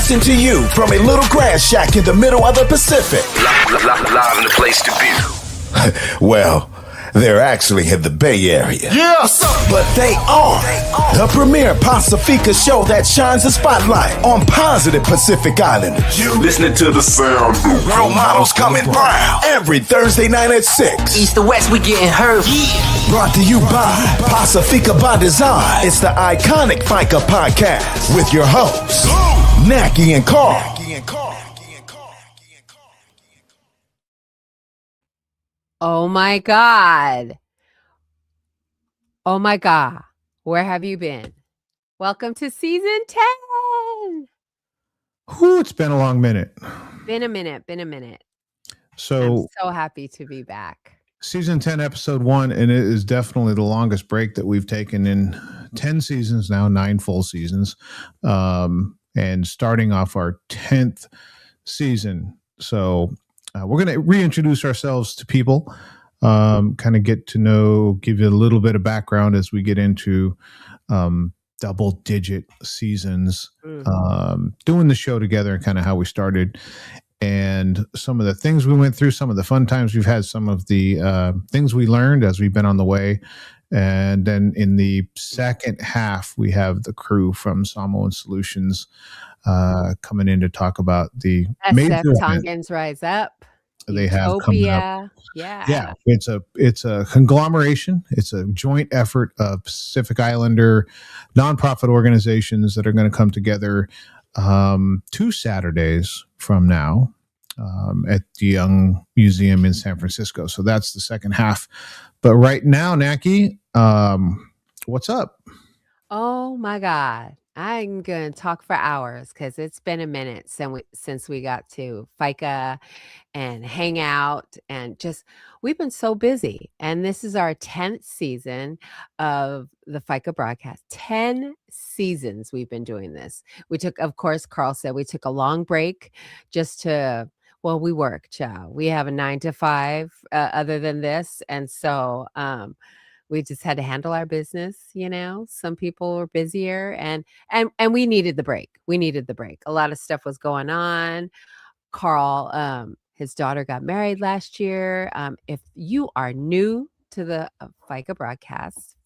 Broadcasting to you from a little grass shack in the middle of the Pacific. Live in the place to be. Well, they're actually in the Bay Area. Yeah, but they are the premier Faika show that shines a spotlight on positive Pacific Islanders. You listening to the sound. Role models coming brown every Thursday night at 6. East to west, we getting hurt. Yeah. Brought to you by Pacifica by Design. It's the iconic Faika podcast with your hosts, Naki and Carl. Oh my God. Oh my God. Where have you been? Welcome to season 10. Whew, it's been a long minute. Been a minute. So I'm so happy to be back. Season 10, episode 1, and it is definitely the longest break that we've taken in 10 seasons now, 9 full seasons, and starting off our 10th season. So we're going to reintroduce ourselves to people, kind of get to know, give you a little bit of background as we get into double-digit seasons, doing the show together and kind of how we started and some of the things we went through, some of the fun times we've had, some of the things we learned as we've been on the way. And then in the second half, we have the crew from Samoan Solutions coming in to talk about the major Tongans Rise Up. They have coming up. Yeah. It's a conglomeration. It's a joint effort of Pacific Islander nonprofit organizations that are going to come together 2 Saturdays from now at the Young Museum in San Francisco. So that's the second half. But right now, Naki, what's up? Oh my God. I'm going to talk for hours because it's been a minute since we got to Faika and hang out and we've been so busy. And this is our 10th season of the Faika broadcast. 10 seasons we've been doing this. We took, of course, Carl said we took a long break just to, well, we work, child. We have a 9 to 5 other than this. And so, we just had to handle our business, Some people were busier and we needed the break. A lot of stuff was going on. Carl, his daughter got married last year. If you are new to the Faika broadcast,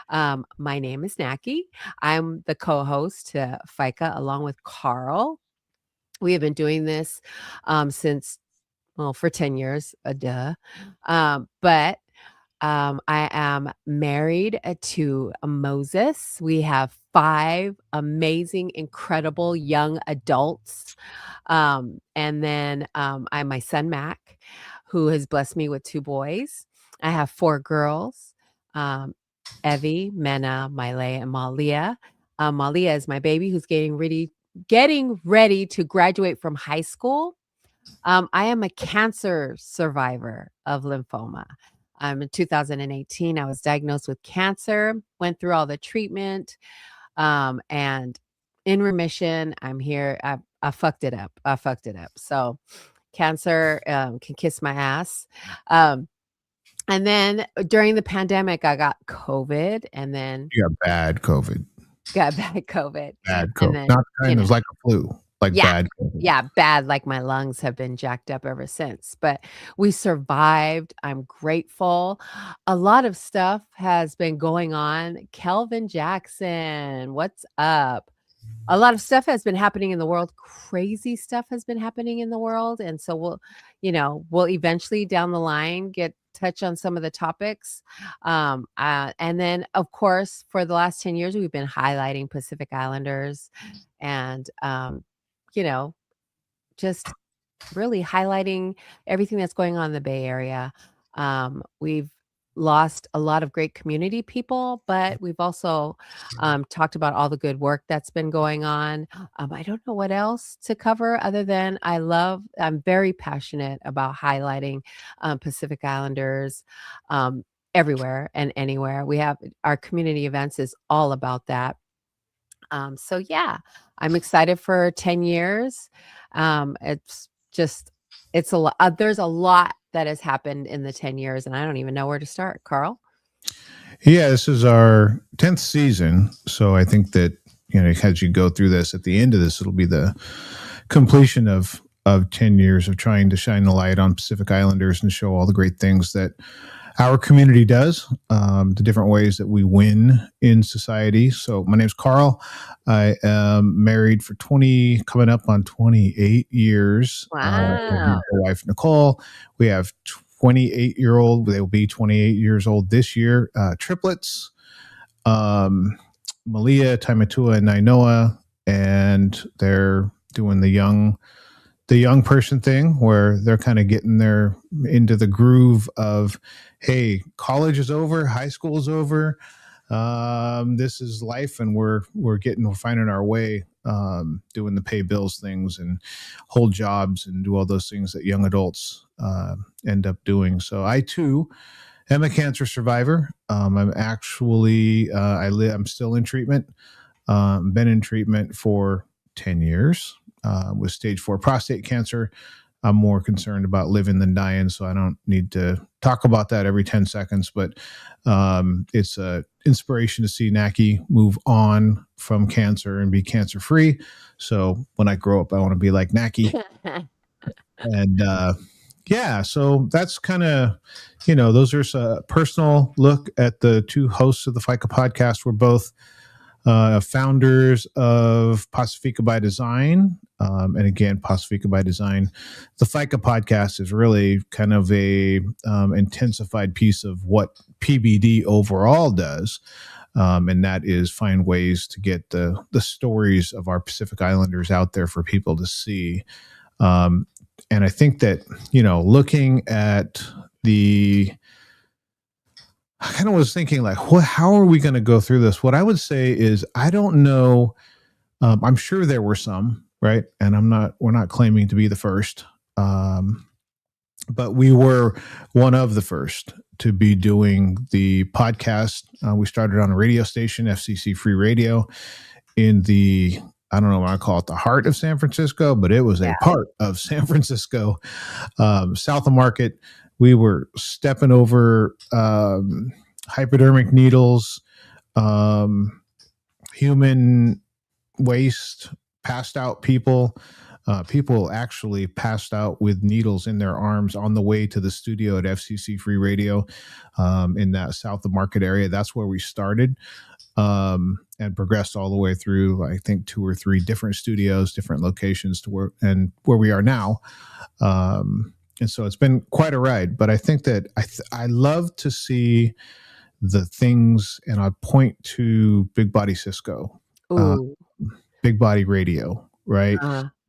my name is Naki. I'm the co-host to Faika along with Carl. We have been doing this for 10 years, but I am married to Moses. We have 5 amazing, incredible young adults. And then I'm my son, Mac, who has blessed me with 2 boys. I have 4 girls, Evie, Mena, Miley, and Malia. Malia is my baby who's getting ready to graduate from high school. I am a cancer survivor of lymphoma. In 2018, I was diagnosed with cancer, went through all the treatment, and in remission. I'm here. I fucked it up. So cancer can kiss my ass. And then during the pandemic, I got COVID, and then You got bad COVID. Bad COVID. Bad COVID. Then, Not kind of like a flu. Bad COVID. Yeah, bad. Like my lungs have been jacked up ever since. But we survived. I'm grateful. A lot of stuff has been going on. Kelvin Jackson, what's up? A lot of stuff has been happening in the world. Crazy stuff has been happening in the world. And so we'll eventually down the line touch on some of the topics. And then, of course, for the last 10 years, we've been highlighting Pacific Islanders and, just really highlighting everything that's going on in the Bay Area. We've lost a lot of great community people, but we've also talked about all the good work that's been going on. I don't know what else to cover other than I'm very passionate about highlighting Pacific Islanders everywhere and anywhere. We have our community events is all about that. So yeah, I'm excited for 10 years. It's a lot. There's a lot that has happened in the 10 years, and I don't even know where to start. Carl? Yeah, this is our 10th season. So I think that, as you go through this, at the end of this, it'll be the completion of 10 years of trying to shine the light on Pacific Islanders and show all the great things that our community does, the different ways that we win in society. So my name's Carl. I am married for coming up on 28 years. Wow. My wife, Nicole. We have 28-year-old. They will be 28 years old this year. Triplets, Malia, Taimatua, and Nainoa. And they're doing the young person thing where they're kind of getting into the groove of, hey, college is over, high school is over, this is life, and we're finding our way, doing the pay bills things and hold jobs and do all those things that young adults end up doing. So I too am a cancer survivor. I'm actually I'm still in treatment. Been in treatment for 10 years. With stage 4 prostate cancer. I'm more concerned about living than dying, so I don't need to talk about that every 10 seconds. But it's an inspiration to see Naki move on from cancer and be cancer free. So when I grow up, I want to be like Naki. And so that's kind of, those are a personal look at the two hosts of the Faika podcast. We're both founders of Pacifica by Design. And again, Pacifica by Design. The Faika podcast is really kind of a intensified piece of what PBD overall does. And that is find ways to get the stories of our Pacific Islanders out there for people to see. And I think that, looking at I kind of was thinking like, how are we going to go through this? What I would say is, I don't know. I'm sure there were some, right? And we're not claiming to be the first. But we were one of the first to be doing the podcast. We started on a radio station, FCC Free Radio, in the, I don't know what I call it, the heart of San Francisco, but it was a part of San Francisco, south of Market. We were stepping over hypodermic needles, human waste, passed out people. People actually passed out with needles in their arms on the way to the studio at FCC Free Radio in that south of Market area. That's where we started, and progressed all the way through, I think, 2 or 3 different studios, different locations to where we are now. And so it's been quite a ride, but I think that I love to see the things, and I point to Big Body Cisco, Big Body Radio, right?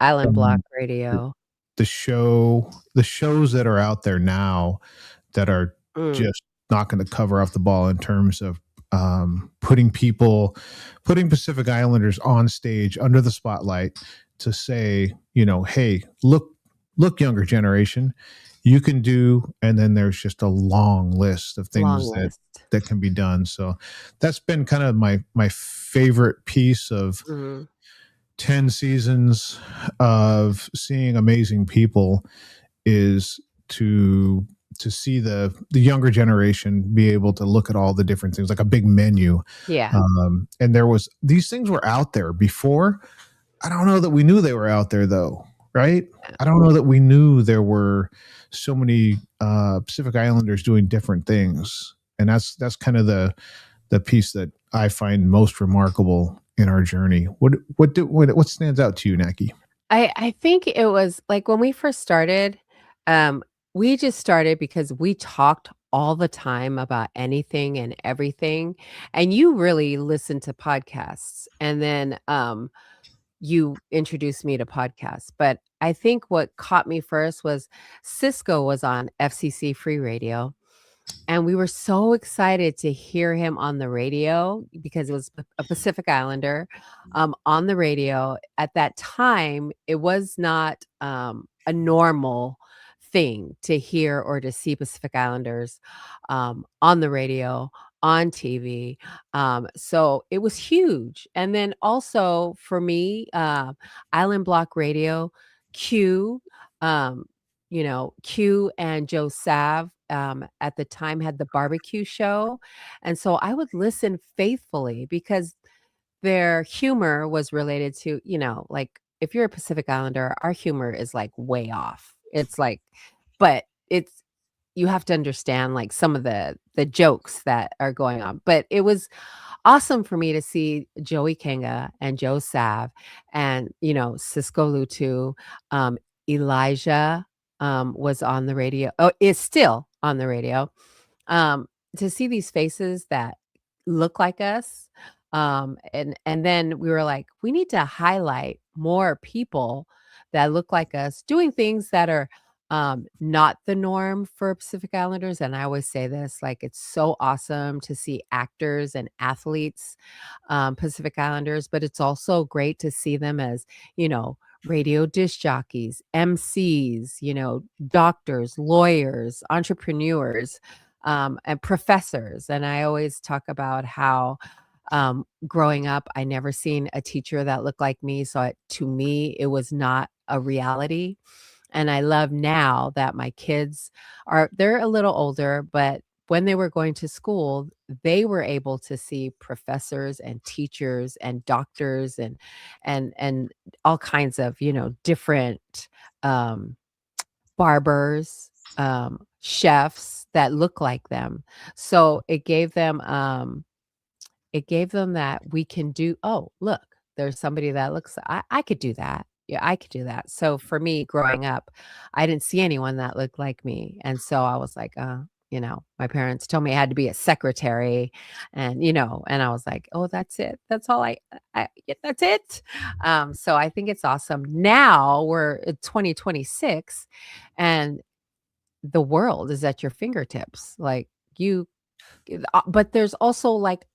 Island Block Radio. The shows that are out there now that are just not going to cover off the ball in terms of putting Pacific Islanders on stage under the spotlight to say, hey, look, younger generation, you can do, and then there's just a long list of things that can be done. So that's been kind of my favorite piece of 10 seasons of seeing amazing people, is to see the younger generation be able to look at all the different things, like a big menu. Yeah. And these things were out there before. I don't know that we knew they were out there though. Right? I don't know that we knew there were so many Pacific Islanders doing different things, and that's kind of the piece that I find most remarkable in our journey. What stands out to you, Naki? I think it was like when we first started, we just started because we talked all the time about anything and everything, and you really listened to podcasts, and then you introduced me to podcasts. But I think what caught me first was Cisco was on FCC Free Radio, and we were so excited to hear him on the radio because it was a Pacific Islander on the radio. At that time, it was not a normal thing to hear or to see Pacific Islanders on the radio, on TV. So it was huge. And then also for me, Island Block Radio, Q, Q and Joe Sav at the time had the barbecue show. And so I would listen faithfully because their humor was related to, like if you're a Pacific Islander, our humor is like way off. It's like, but it's you have to understand like some of the jokes that are going on. But it was awesome for me to see Joey Kanga and Joe Sav and, Cisco Lutu. Elijah was on the radio. Oh, is still on the radio. Um, to see these faces that look like us. And then we were like, we need to highlight more people that look like us doing things that are not the norm for Pacific Islanders. And I always say this, like, it's so awesome to see actors and athletes, Pacific Islanders, but it's also great to see them as, radio disc jockeys, MCs, doctors, lawyers, entrepreneurs, and professors. And I always talk about how growing up, I never seen a teacher that looked like me. So to me, it was not a reality. And I love now that my kids they're a little older, but when they were going to school, they were able to see professors and teachers and doctors and all kinds of, different um, barbers, chefs that look like them. So it gave them that we can do, oh, look, there's somebody that looks, I could do that. Yeah, I could do that. So for me growing up, I didn't see anyone that looked like me. And so I was like, my parents told me I had to be a secretary and I was like, oh, that's it. That's all yeah, that's it. So I think it's awesome. Now we're in 2026 and the world is at your fingertips. Like but there's also like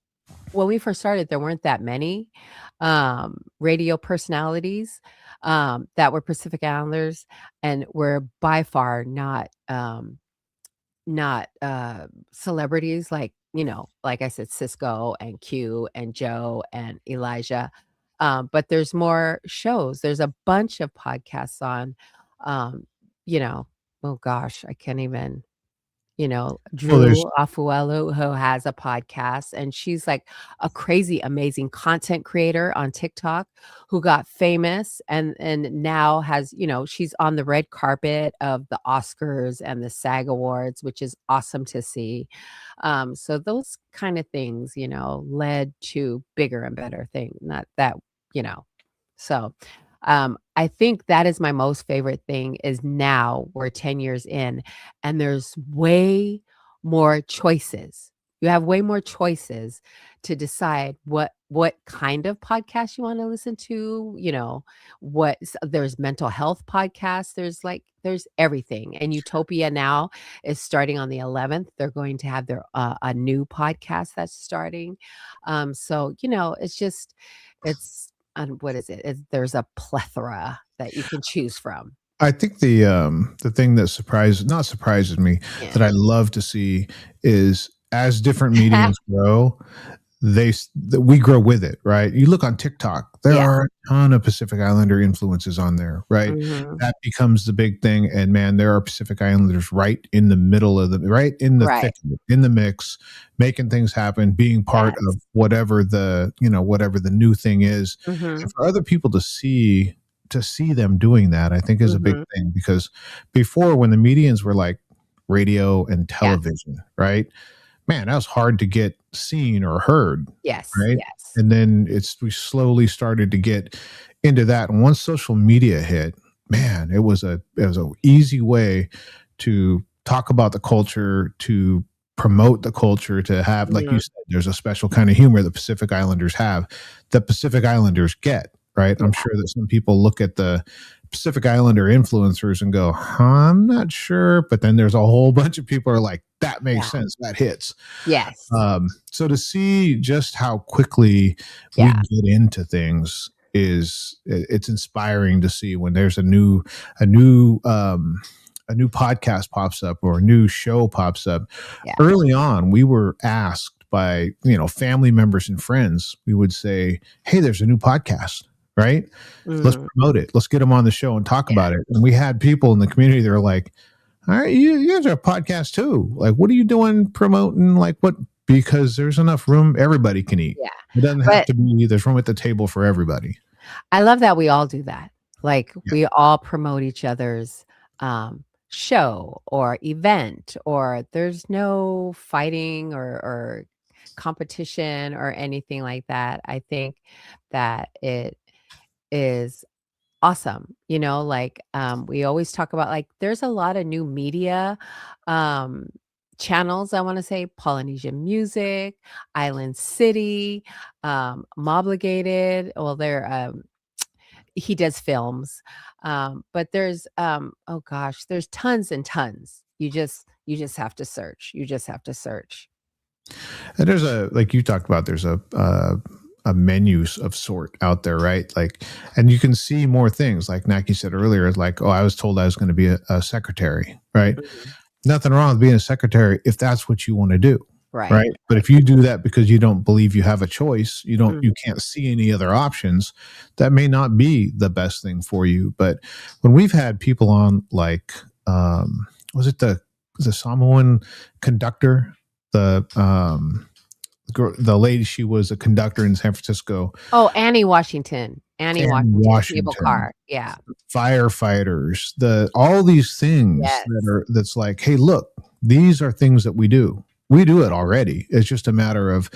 when we first started, there weren't that many radio personalities that were Pacific Islanders, and were by far not celebrities like like I said, Cisco and Q and Joe and Elijah. But there's more shows. There's a bunch of podcasts on. Um, you know, oh gosh, I can't even Well, there's Drew Afuelu, who has a podcast, and she's like a crazy, amazing content creator on TikTok who got famous and now has, she's on the red carpet of the Oscars and the SAG Awards, which is awesome to see. So those kind of things, led to bigger and better things. Not that, you know. So I think that is my most favorite thing is now we're 10 years in and there's way more choices. You have way more choices to decide what kind of podcast you want to listen to, there's mental health podcasts, there's everything. And Utopia now is starting on the 11th. They're going to have their a new podcast that's starting. So, it's what is it? There's a plethora that you can choose from. I think the thing that not surprises me, Yeah. that I love to see is as different mediums grow, that we grow with it, right? You look on TikTok, there Yeah. are a ton of Pacific Islander influences on there, right? Mhm. That becomes the big thing, and man, there are Pacific Islanders right in the middle of right in the Right. thick of it, in the mix, making things happen, being part Yes. of whatever the new thing is, Mhm. and for other people to see them doing that, I think is a big Mhm. thing, because before, when the medians were like radio and Yeah. television, right? Man, that was hard to get seen or heard, Yes. right? Yes. And then we slowly started to get into that. And once social media hit, man, it was a easy way to talk about the culture, to promote the culture, to have, like you Mhm. said, there's a special kind of humor the Pacific Islanders have, that Pacific Islanders get, right? Yeah. I'm sure that some people look at the Pacific Islander influencers and go, I'm not sure. But then there's a whole bunch of people who are like, that makes Yeah. sense. That hits. Yes. So to see just how quickly we Yeah. get into things it's inspiring to see when there's a new podcast pops up, or a new show pops up. Yeah. Early on, we were asked by family members and friends. We would say, "Hey, there's a new podcast, right? Let's Mm. promote it. Let's get them on the show and talk Yeah. about it." And we had people in the community that were like, "All right, you guys are a podcast too. Like, what are you doing promoting like what because there's enough room. Everybody can eat. Yeah. It doesn't have But to be, there's room at the table for everybody. I love that we all do that. Like Yeah. we all promote each other's show or event, or there's no fighting or competition or anything like that. I think that it is awesome. Like we always talk about, like, there's a lot of new media um channels, I want to say, Polynesian Music, Island City, Mobligated. Well, they're he does films. But there's oh gosh, there's tons and tons. You just have to search. You just have to search. And there's like you talked about, there's a menu of sort out there, right? Like, and you can see more things. Like Naki said earlier, like, oh, I was told I was going to be a secretary, right? Mhm. Nothing wrong with being a secretary if that's what you want to do. Right. Right. But if you do that because you don't believe you have a choice, you Mhm. can't see any other options, that may not be the best thing for you. But when we've had people on, like, was it the Samoan conductor, the lady, she was a conductor in San Francisco. Oh, Annie Washington. Annie Washington. Cable car. Yeah. Firefighters, all these things Yes. that's like, hey, look, these are things that we do. We do it already. It's just a matter of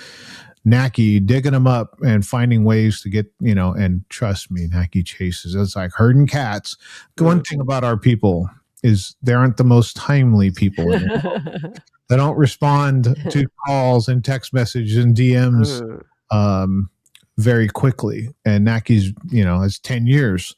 Naki digging them up and finding ways to get, and trust me, Naki chases. It's like herding cats. The one thing about our people is they aren't the most timely people in the world. They don't respond to calls and text messages and DMs very quickly. And Naki's, has 10 years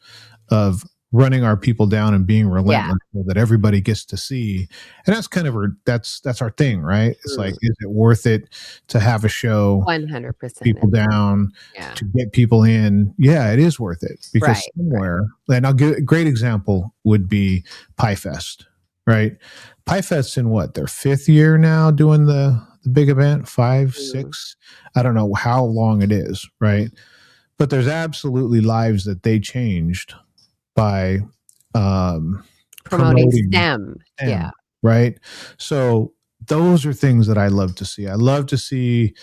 of running our people down and being relentless so that everybody gets to see. And that's kind of that's our thing, right? It's like, is it worth it to have a show 100% people down, Yeah. to get people in? Yeah, it is worth it, because Right. somewhere, and I'll give a great example would be Pie Fest, right? Pie Fest's in what, their 5th year now doing the big event, 5, 6, I don't know how long it is, right? But there's absolutely lives that they changed by Promoting STEM. Yeah. Right. So those are things that I love to see. I love to see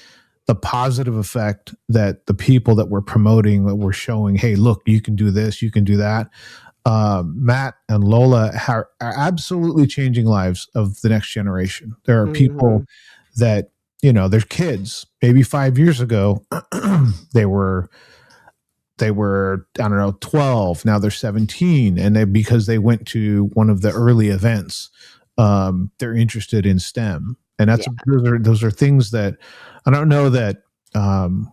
the positive effect that the people that we're promoting, that we're showing, hey, look, you can do this, you can do that. Matt and Lola are absolutely changing lives of the next generation. There are people that, there's kids, maybe 5 years ago, they were, I don't know, 12. Now they're 17. And because they went to one of the early events, they're interested in STEM. And those are things that I don't know that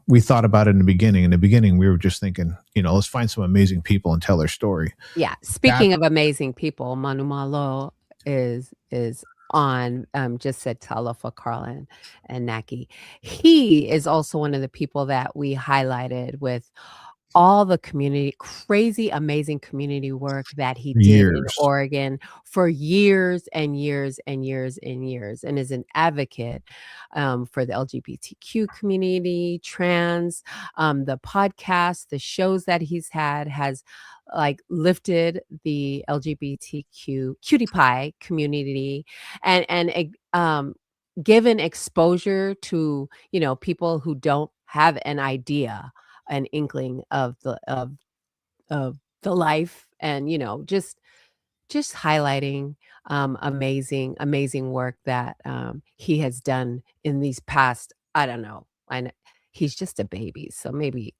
we thought about in the beginning. In the beginning, we were just thinking, let's find some amazing people and tell their story. Yeah. Speaking of amazing people, Manu Malo is on, just said talofa Carlin and Naki. He is also one of the people that we highlighted with all the crazy, amazing community work that he did in Oregon for years and years and years and years, and is an advocate for the LGBTQ community, trans, the podcast, the shows that he's had has like lifted the LGBTQ cutie pie community and given exposure to, people who don't have an idea, an inkling of the life, and just highlighting amazing work that he has done in these past, I don't know, he's just a baby, so maybe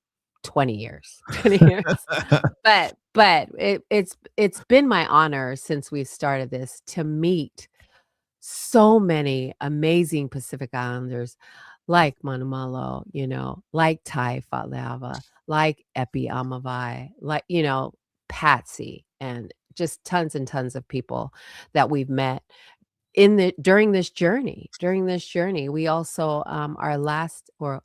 20 years. But it's been my honor since we started this to meet so many amazing Pacific Islanders, like Manumalo, like Tai Fa'aleava, like Epi Amavai, like, Patsy, and just tons and tons of people that we've met during this journey. We also, our last, or,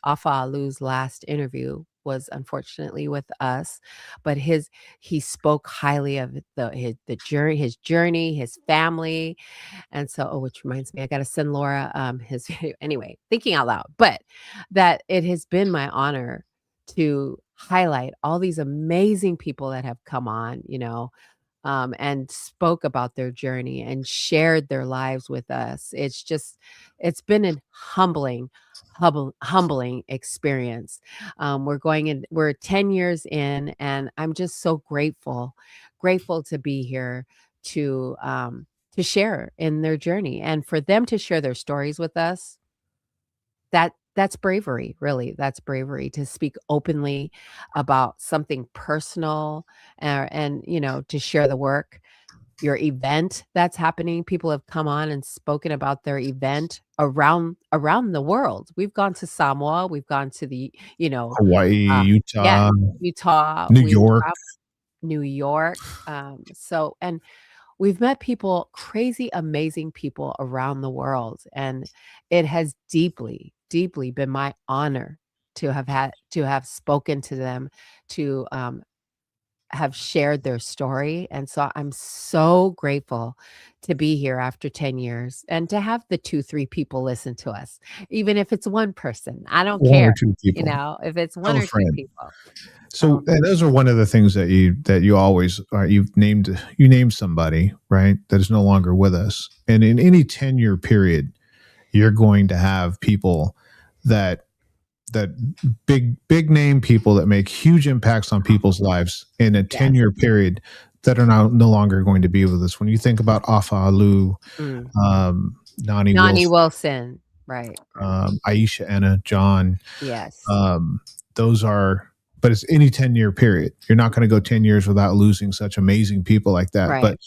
Afa Alu's last interview was unfortunately with us, but he spoke highly of his journey, his family. And so, which reminds me, I got to send Laura his video. Anyway, thinking out loud, but that it has been my honor to highlight all these amazing people that have come on, and spoke about their journey and shared their lives with us. It's been a humbling experience. We're 10 years in, and I'm just so grateful to be here to share in their journey and for them to share their stories with us. That's bravery, really. That's bravery to speak openly about something personal, and, to share the work, your event that's happening. People have come on and spoken about their event around the world. We've gone to Samoa, we've gone to Hawaii, uh yeah, Utah, Utah, New we've York. New York, and we've met people, crazy, amazing people around the world, and it has deeply, deeply been my honor to have spoken to them, to, have shared their story, and so I'm so grateful to be here after 10 years and to have the 2, 3 people listen to us, even if it's 1 person, I don't One or care, two people. if it's 1 Tell a or 2 friend. people. So, Um, and those are one of the things that you always are. You named somebody, right, that is no longer with us, and in any 10-year period, you're going to have people that that big name people that make huge impacts on people's lives in a yes. 10-year period that are now no longer going to be with us. When you think about Afa Alu, Mm. Nani Nani Wilson, Wilson. Right, right. Aisha Anna, John, Yes. um, those are, but it's any 10-year period. You're not going to go 10 years without losing such amazing people like that. But Right.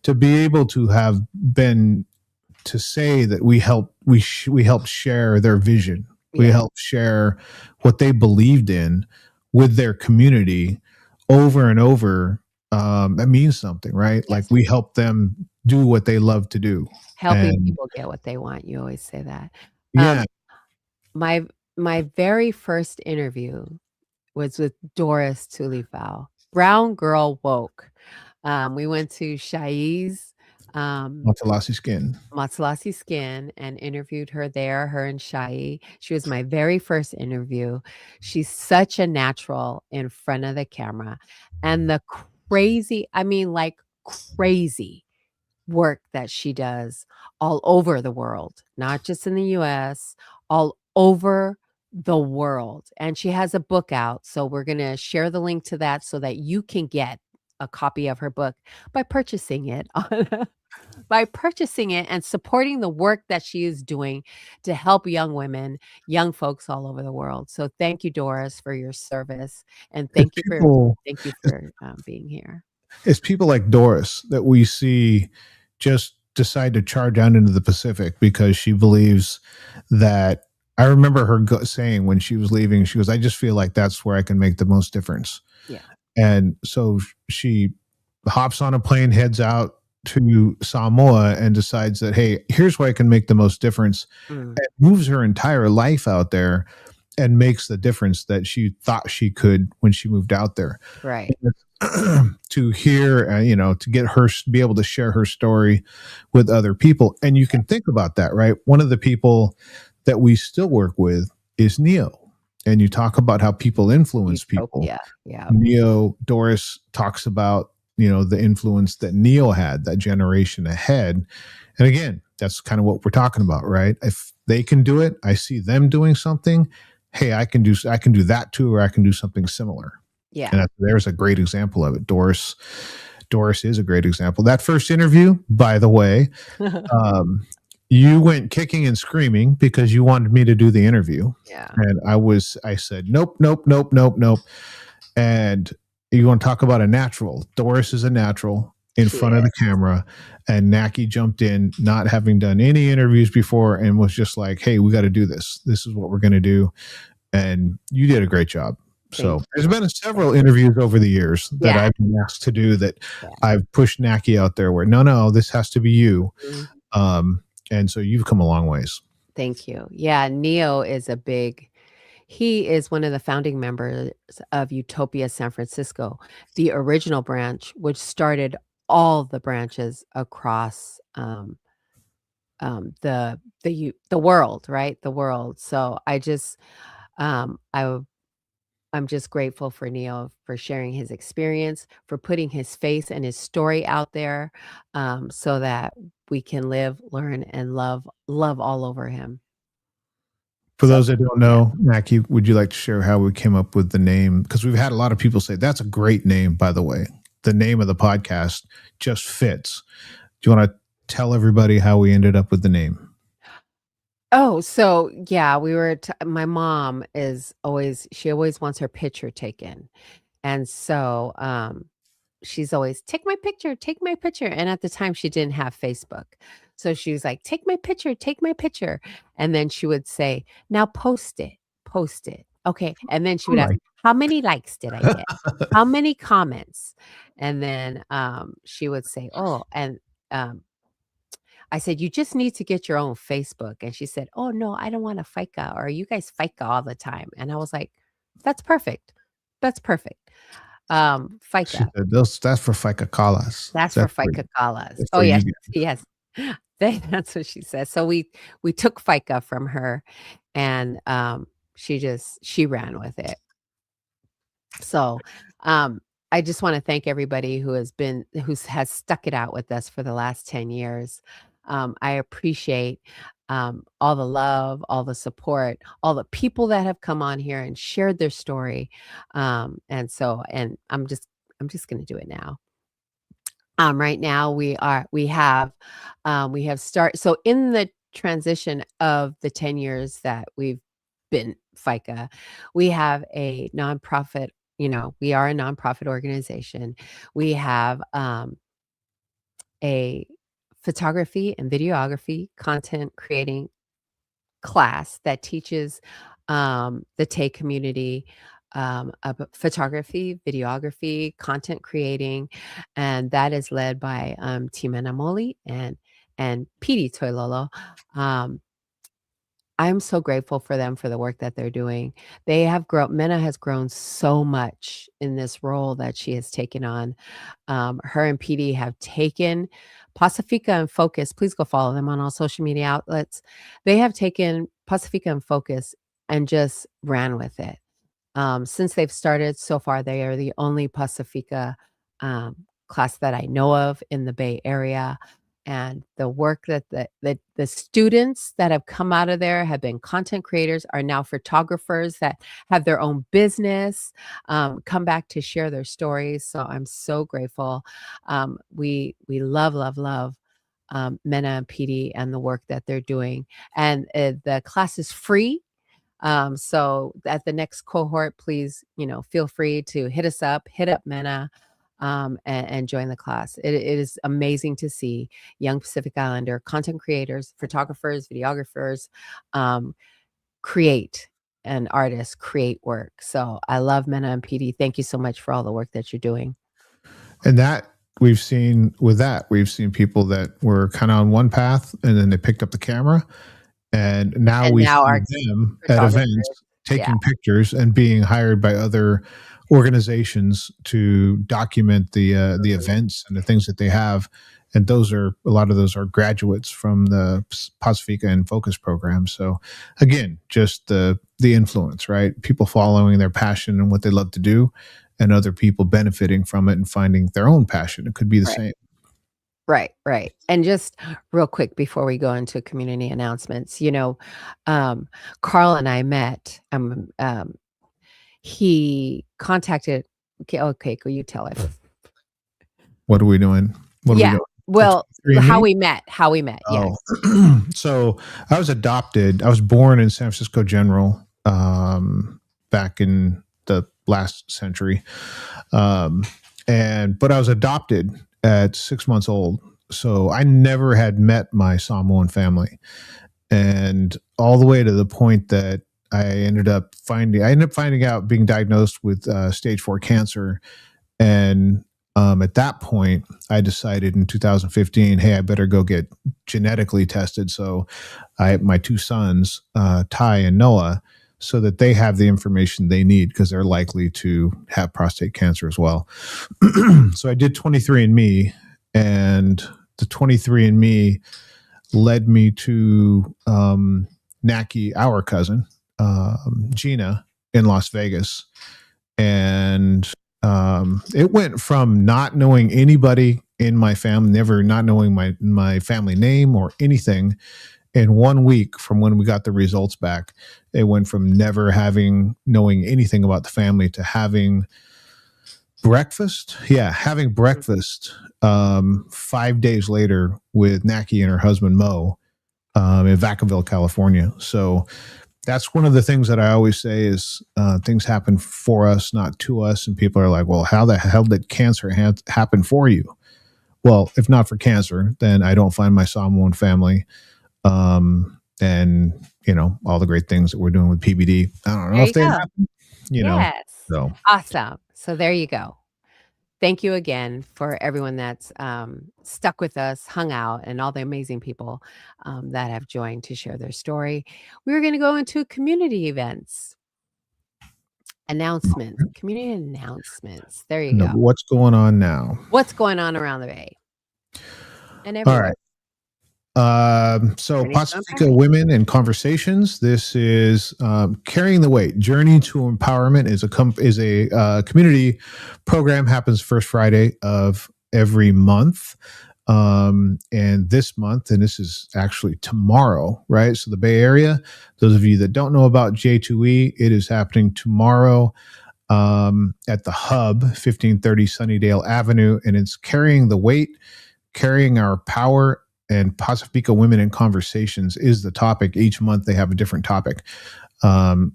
to be able to have been, to say that we helped share their vision, we Yes. helped share what they believed in with their community over and over, that means something, right? Like, Yes. we help them do what they love to do. Helping And people get what they want, you always say that. yeah, Um, my my very first interview was with Doris Tulifau, Brown Girl Woke. We went to Shai's, um, Matalasi Skin. Matsalasi Skin, and interviewed her there, her and Shai. She was my very first interview. She's such a natural in front of the camera, and the crazy, I mean, like, crazy work that she does all over the world, not just in the US, all over the world. And she has a book out, so we're gonna share the link to that so that you can get a copy of her book by purchasing it by purchasing it and supporting the work that she is doing to help young women, young folks all over the world. So thank you, Doris, for your service, and It's people thank you for, being here. it's people like Doris that we see just decide to charge out into the Pacific because she believes that. I remember her saying when she was leaving, she goes, "I just feel like that's where I can make the most difference." Yeah. And so she hops on a plane, heads out to Samoa, and decides that, hey, here's where I can make the most difference. Mm, And moves her entire life out there and makes the difference that she thought she could when she moved out there. right. To hear, to get her, be able to share her story with other people. And you can think about that, right? One of the people that we still work with is Neo. And you talk about how people influence people. Utopia. Yeah. Neo, Doris talks about, the influence that Neo had, that generation ahead. And again, that's kind of what we're talking about, right? If they can do it, I see them doing something. Hey, I can do that too, or I can do something similar. Yeah. And there's a great example of it. Doris is a great example. That first interview, by the way, um, you went kicking and screaming because you wanted me to do the interview. Yeah. And I said, nope, nope, nope, nope, nope. And you want to talk about a natural. Doris is a natural in She front of is. the camera. And Naki jumped in, not having done any interviews before, and was just like, hey, we got to do this. This is what we're going to do. And you did a great job. So Thank there's been several interviews over the years that Yeah. I've been asked to do that Yeah. I've pushed Naki out there where, no, this has to be you. Mhm. And so you've come a long ways. Thank you. Yeah, Neo is he is one of the founding members of Utopia San Francisco, the original branch, which started all the branches across, the world, right? The world. So I just, I I'm just grateful for Neil for sharing his experience, for putting his face and his story out there, so that we can live, learn, and love all over him. For So, those that don't yeah. know, Mackie, would you like to share how we came up with the name? Because we've had a lot of people say that's a great name, by the way. The name of the podcast just fits. Do you want to tell everybody how we ended up with the name? Oh, so yeah, my mom she always wants her picture taken. And so, she's always, "Take my picture, take my picture." And at the time, she didn't have Facebook. So she was like, "Take my picture, take my picture." And then she would say, "Now post it, post it." Okay. And then she would ask, Right. "How many likes did I get? How many comments?" And then she would say, "Oh," and um, I said, "You just need to get your own Facebook." And she said, "Oh, no, I don't want a FICA, or you guys FICA all the time." And I was like, "That's perfect. That's perfect." She FICA. said, that's for FICA Calas. That's for FICA Calas. That's Oh, for you yes, guys. yes. That's what she said. So we took FICA from her, and, she ran with it. So, I just wanna thank everybody who has stuck it out with us for the last 10 years. I appreciate, all the love, all the support, all the people that have come on here and shared their story. And I'm just gonna do it now. Right now we have start so in the transition of the 10 years that we've been FICA, we have a nonprofit, we are a nonprofit organization. We have a photography and videography content creating class that teaches the Tay community about photography, videography, content creating, and that is led by Tima Namoli and Pidi Toilolo. Um, I'm so grateful for them for the work that they're doing. They have grown. Mena has grown so much in this role that she has taken on. Her and PD have taken Pacifica and Focus. Please go follow them on all social media outlets. They have taken Pacifica and Focus and just ran with it. Since they've started so far, they are the only Pacifica class that I know of in the Bay Area. And the work that the students that have come out of there have been content creators, are now photographers that have their own business, come back to share their stories. So I'm so grateful. We love, love, love Mena and PD and the work that they're doing. And the class is free. So at the next cohort, please, feel free to hit us up, hit up Mena, and join the class. It is amazing to see young Pacific Islander content creators, photographers, videographers, create and artists create work. So I love Mena and PD. Thank you so much for all the work that you're doing. And we've seen people that were kind of on one path and then they picked up the camera. And now we see them at events taking pictures and being hired by other organizations to document the events and the things that they have. And a lot of those are graduates from the Pacifica and Focus program. So again, just the influence, right? People following their passion and what they love to do, and other people benefiting from it and finding their own passion. It could be the same. Right, right. And just real quick before we go into community announcements, Carl and I met. He contacted. Okay, go you tell it. What are we doing? What are we doing? Well, how we met. Yes. So I was adopted. I was born in San Francisco General back in the last century, but I was adopted at 6 months old. So I never had met my Samoan family, and all the way to the point that I ended up finding out, being diagnosed with stage 4 cancer. And at that point, I decided in 2015, hey, I better go get genetically tested. So my two sons, Ty and Noah, so that they have the information they need, because they're likely to have prostate cancer as well. So I did 23andMe, and the 23andMe led me to Naki, our cousin, Gina, in Las Vegas. And it went from not knowing anybody in my family, never not knowing my family name or anything. In 1 week from when we got the results back, it went from never knowing anything about the family to having breakfast. Yeah, having breakfast 5 days later with Naki and her husband Mo in Vacaville, California. So that's one of the things that I always say is things happen for us, not to us. And people are like, well, how the hell did cancer happen for you? Well, if not for cancer, then I don't find my Samoan family. And all the great things that we're doing with PBD. I don't know There if you they go. happen, Yes. so Awesome. So there you go. Thank you again for everyone that's stuck with us, hung out, and all the amazing people that have joined to share their story. We're going to go into community events, announcements, community announcements. There you no, go. what's going on now? What's going on around the Bay and All everywhere? right. So Journey to Pacifica Empowerment. Women in Conversations. This is Carrying the Weight. Journey to Empowerment is a community program. Happens first Friday of every month. And this month, and this is actually tomorrow, right? So the Bay Area. Those of you that don't know about J2E, it is happening tomorrow at the Hub, 1530 Sunnydale Avenue, and it's Carrying the Weight, Carrying Our Power, and Pacifica Women in Conversations is the topic. Each month they have a different topic.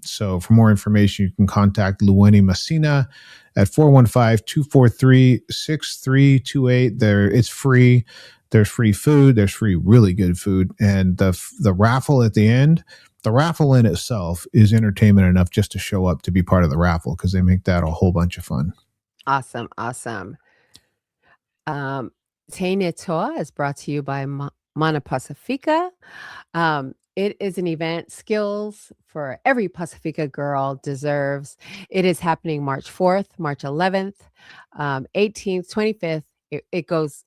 So for more information, you can contact Lueni Messina at 415-243-6328. It's free. There's free food. There's free, really good food. And the raffle at the end, the raffle in itself is entertainment enough just to show up to be part of the raffle because they make that a whole bunch of fun. Awesome. Teine Toa is brought to you by Mana Pacifica. It is an event skills for every Pacifica girl deserves. It is happening March 4th, March 11th, 18th, 25th. It goes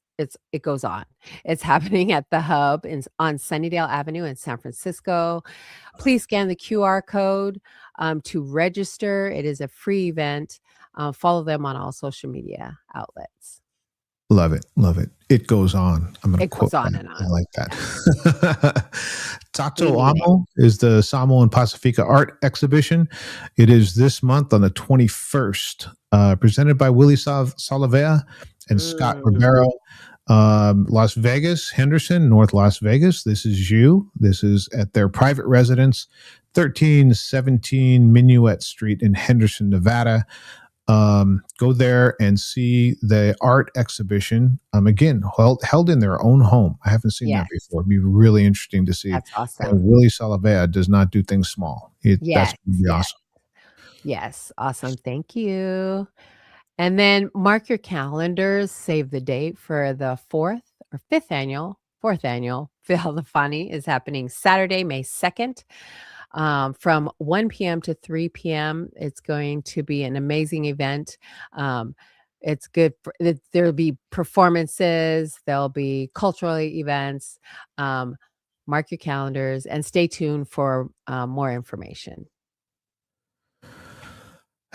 on. It's happening at the Hub on Sunnydale Avenue in San Francisco. Please scan the QR code to register. It is a free event. Follow them on all social media outlets. Love it. Love it. It goes on. I'm going to quote goes on that. and on. I like that. Tato Amo is the Samoan Pacifica art exhibition. It is this month on the 21st, presented by Willie Salavea and Scott Ribeiro. Las Vegas, Henderson, North Las Vegas. This is you. This is at their private residence, 1317 Minuet Street in Henderson, Nevada. Go there and see the art exhibition. Again, held in their own home. I haven't seen that before. It'd be really interesting to see. That's awesome. And Willie Salavea does not do things small. That's going to be awesome. Yes, awesome. Thank you. And then mark your calendars. Save the date for the fourth annual Phil the Funny is happening Saturday, May 2nd. From 1 p.m. to 3 p.m. It's going to be an amazing event. It's good. There'll be performances. There'll be cultural events. Mark your calendars and stay tuned for more information.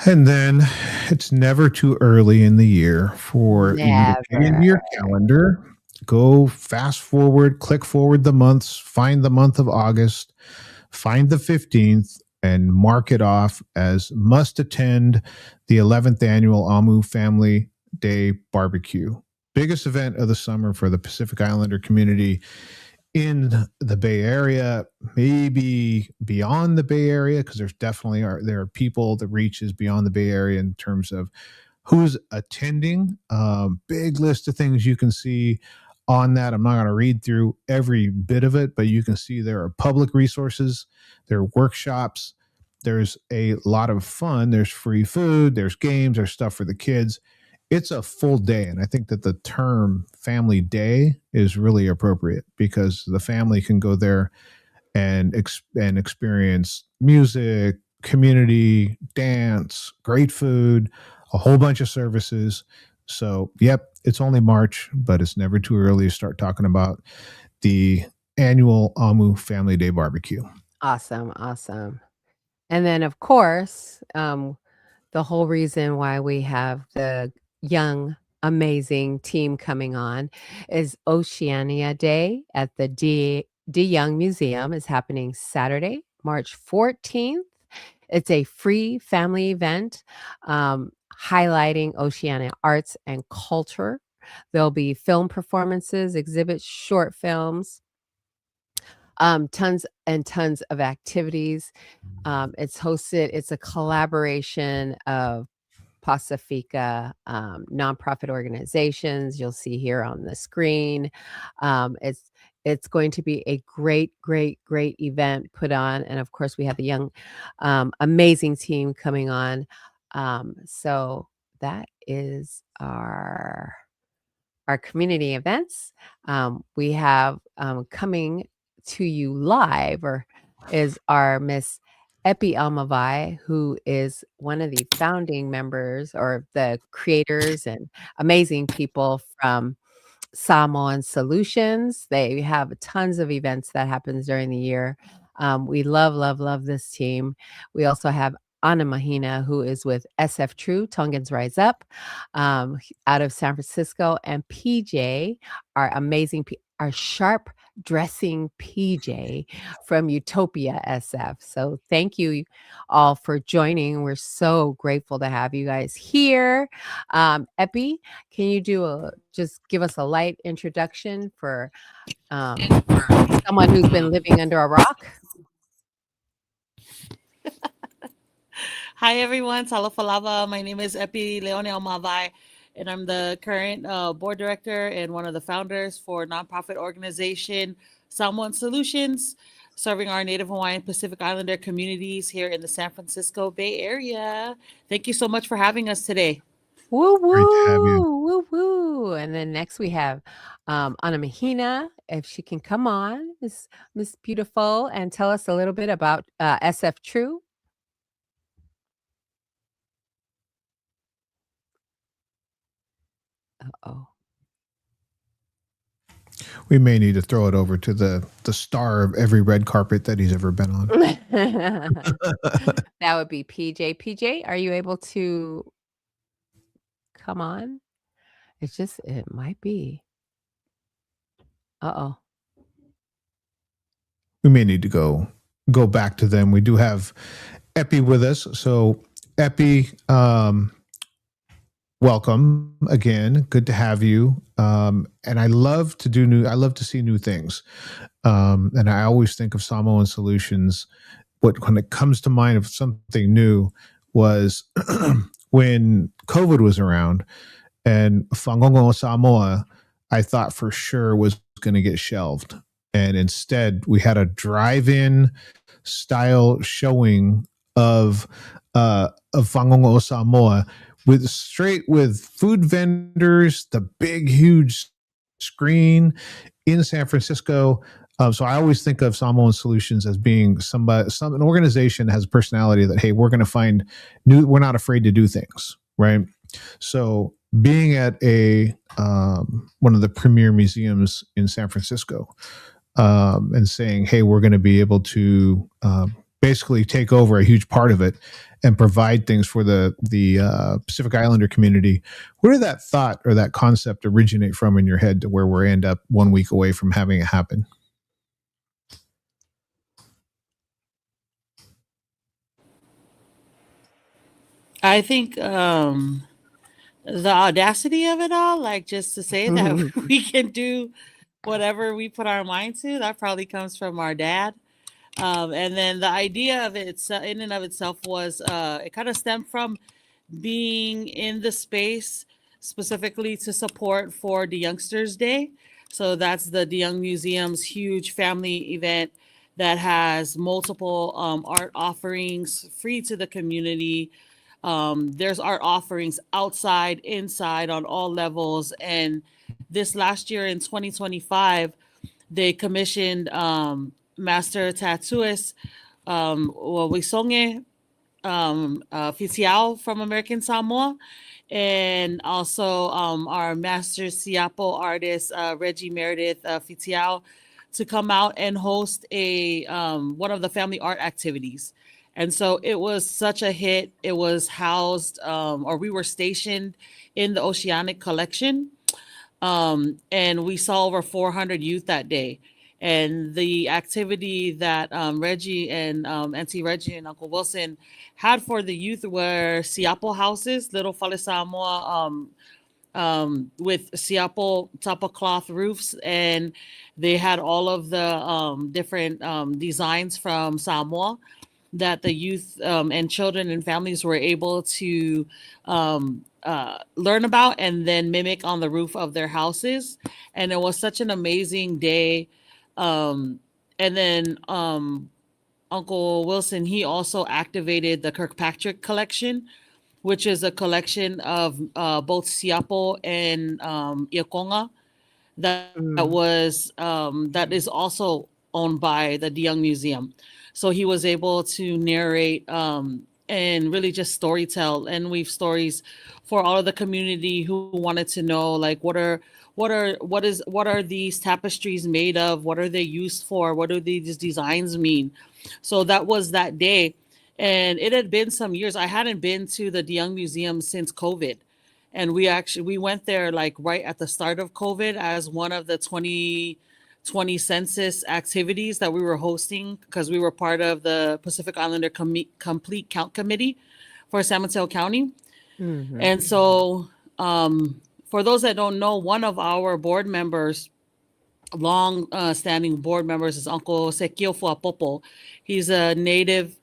And then it's never too early in the year for you to get into your calendar. Go fast forward, click forward the months, find the month of August, find the 15th, and mark it off as must attend the 11th annual Amu Family Day Barbecue. Biggest event of the summer for the Pacific Islander community in the Bay Area, maybe beyond the Bay Area, because there are people that reaches beyond the Bay Area in terms of who's attending. Big list of things you can see on that. I'm not going to read through every bit of it, but you can see there are public resources, there are workshops, there's a lot of fun, there's free food, there's games, there's stuff for the kids. It's a full day. And I think that the term family day is really appropriate because the family can go there and experience music, community, dance, great food, a whole bunch of services. So, yep, it's only March, but it's never too early to start talking about the annual Amu Family Day Barbecue. Awesome. And then, of course, the the whole reason why we have the young, amazing team coming on is Oceania Day at the De Young Museum is happening Saturday, March 14th. It's a free family event highlighting Oceania arts and culture. There'll be film performances, exhibits, short films, tons and tons of activities. It's a collaboration of Pacifica nonprofit organizations. You'll see here on the screen. It's going to be a great, great, great event put on, and of course, we have the young, amazing team coming on. So that is our community events. We have coming to you live or is our Miss Epi Almavai, who is one of the founding members or the creators and amazing people from Samoan Solutions. They have tons of events that happens during the year. We love, love, love this team. We also have Anna Mahina, who is with SF True, Tongans Rise Up, out of San Francisco, and PJ, our amazing, our sharp dressing PJ from Utopia SF. So thank you all for joining. We're so grateful to have you guys here. Epi, can you just give us a light introduction for someone who's been living under a rock? Hi everyone, Salafalava. My name is Epi Leonel Mavai, and I'm the current board director and one of the founders for nonprofit organization Samoan Solutions, serving our Native Hawaiian Pacific Islander communities here in the San Francisco Bay Area. Thank you so much for having us today. Woo Great to have you. woo, woo woo. And then next we have Anna Mahina, if she can come on, Miss Beautiful, and tell us a little bit about SF True. Uh-oh. We may need to throw it over to the star of every red carpet that he's ever been on. That would be PJ. PJ, are you able to come on? It might be. Uh-oh. We may need to go back to them. We do have Epi with us. So Epi, welcome again. Good to have you. And I love to see new things. And I always think of Samoan Solutions. When it comes to mind of something new was when COVID was around and Whangongo Samoa, I thought for sure was going to get shelved. And instead we had a drive-in style showing of Whangongo Samoa with food vendors, the big, huge screen in San Francisco. So I always think of Samoan Solutions as being an organization that has a personality that, hey, we're going to find we're not afraid to do things, right? So being at one of the premier museums in San Francisco and saying, hey, we're going to be able to basically take over a huge part of it and provide things for the Pacific Islander community. Where did that thought or that concept originate from in your head to where we end up 1 week away from having it happen? I think the audacity of it all, like just to say that we can do whatever we put our mind to, that probably comes from our dad. And then the idea of it in and of itself was it kind of stemmed from being in the space specifically to support for the Youngsters Day. So that's the Young Museum's huge family event that has multiple art offerings free to the community. There's art offerings outside, inside, on all levels. And this last year in 2025, they commissioned master tattooist Wisonge Fitiao from American Samoa, and also our master Siapo artist Reggie Meredith Fitiao to come out and host a one of the family art activities. And so it was such a hit. It was housed, or we were stationed in the Oceanic collection, and we saw over 400 youth that day. And the activity that Reggie and Auntie Reggie and Uncle Wilson had for the youth were siapo houses, little fale Samoa, with siapo tapa cloth roofs, and they had all of the different designs from Samoa that the youth and children and families were able to learn about and then mimic on the roof of their houses. And it was such an amazing day. And then Uncle Wilson, he also activated the Kirkpatrick collection, which is a collection of both Siapo and Iakonga that Mm. was that is also owned by the DeYoung Museum. So he was able to narrate and really just storytell and weave stories for all of the community who wanted to know, like, what are these tapestries made of? What are they used for? What do these designs mean? So that was that day. And it had been some years. I hadn't been to the DeYoung Museum since COVID. And we went there like right at the start of COVID as one of the 2020 census activities that we were hosting, because we were part of the Pacific Islander Complete Count Committee for San Mateo County. Mhm. And so, for those that don't know, one of our board members, long standing board members, is Uncle Sekio Fuapopo. He's a native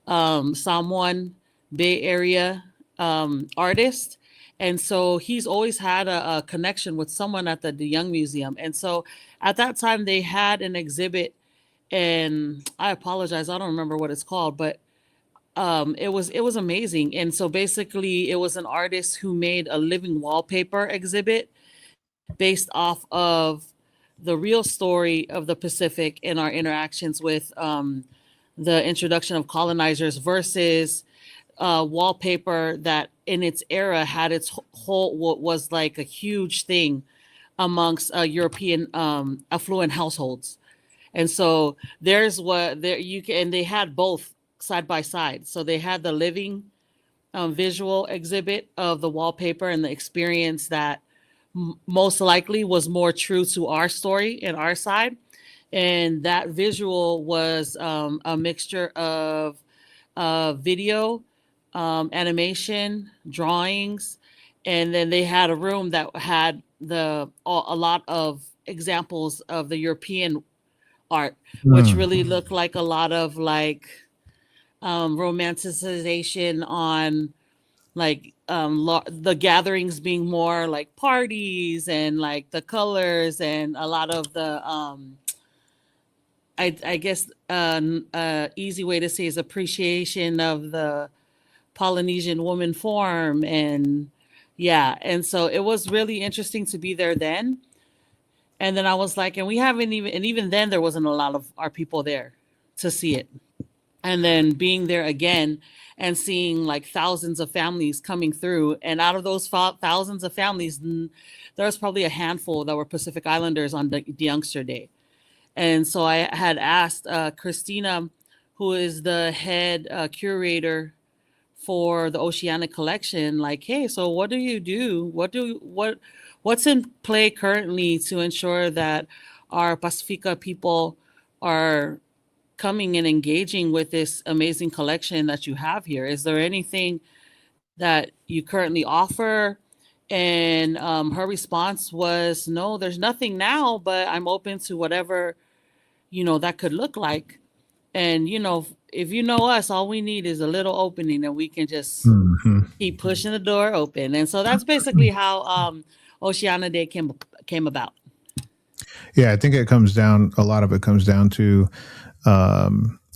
Samoan Bay Area artist. And so he's always had a connection with someone at the DeYoung Museum. And so at that time, they had an exhibit, and I apologize, I don't remember what it's called, but it was amazing. And so basically, it was an artist who made a living wallpaper exhibit based off of the real story of the Pacific and our interactions with the introduction of colonizers versus wallpaper that in its era had its whole what was like a huge thing amongst European affluent households. And so there's what there you can, and they had both side by side. So they had the living visual exhibit of the wallpaper and the experience that most likely was more true to our story and our side. And that visual was a mixture of video, animation, drawings, and then they had a room that had a lot of examples of the European art, which Mm. really looked like a lot of like romanticization on like the gatherings being more like parties and like the colors and a lot of the I guess easy way to say is appreciation of the Polynesian woman form. And yeah, and so it was really interesting to be there then. And then I was like, and we haven't even, and even then there wasn't a lot of our people there to see it. And then being there again and seeing like thousands of families coming through, and out of those thousands of families, there was probably a handful that were Pacific Islanders on the Youngster Day. And so I had asked Christina, who is the head curator for the Oceanic collection, like, hey, so what do you do? What's in play currently to ensure that our Pacifica people are coming and engaging with this amazing collection that you have here? Is there anything that you currently offer? And her response was, no, there's nothing now, but I'm open to whatever, that could look like. And, if you know us, all we need is a little opening and we can just Mhm. keep pushing the door open. And so that's basically how Oceania Day came about. Yeah, I think a lot of it comes down to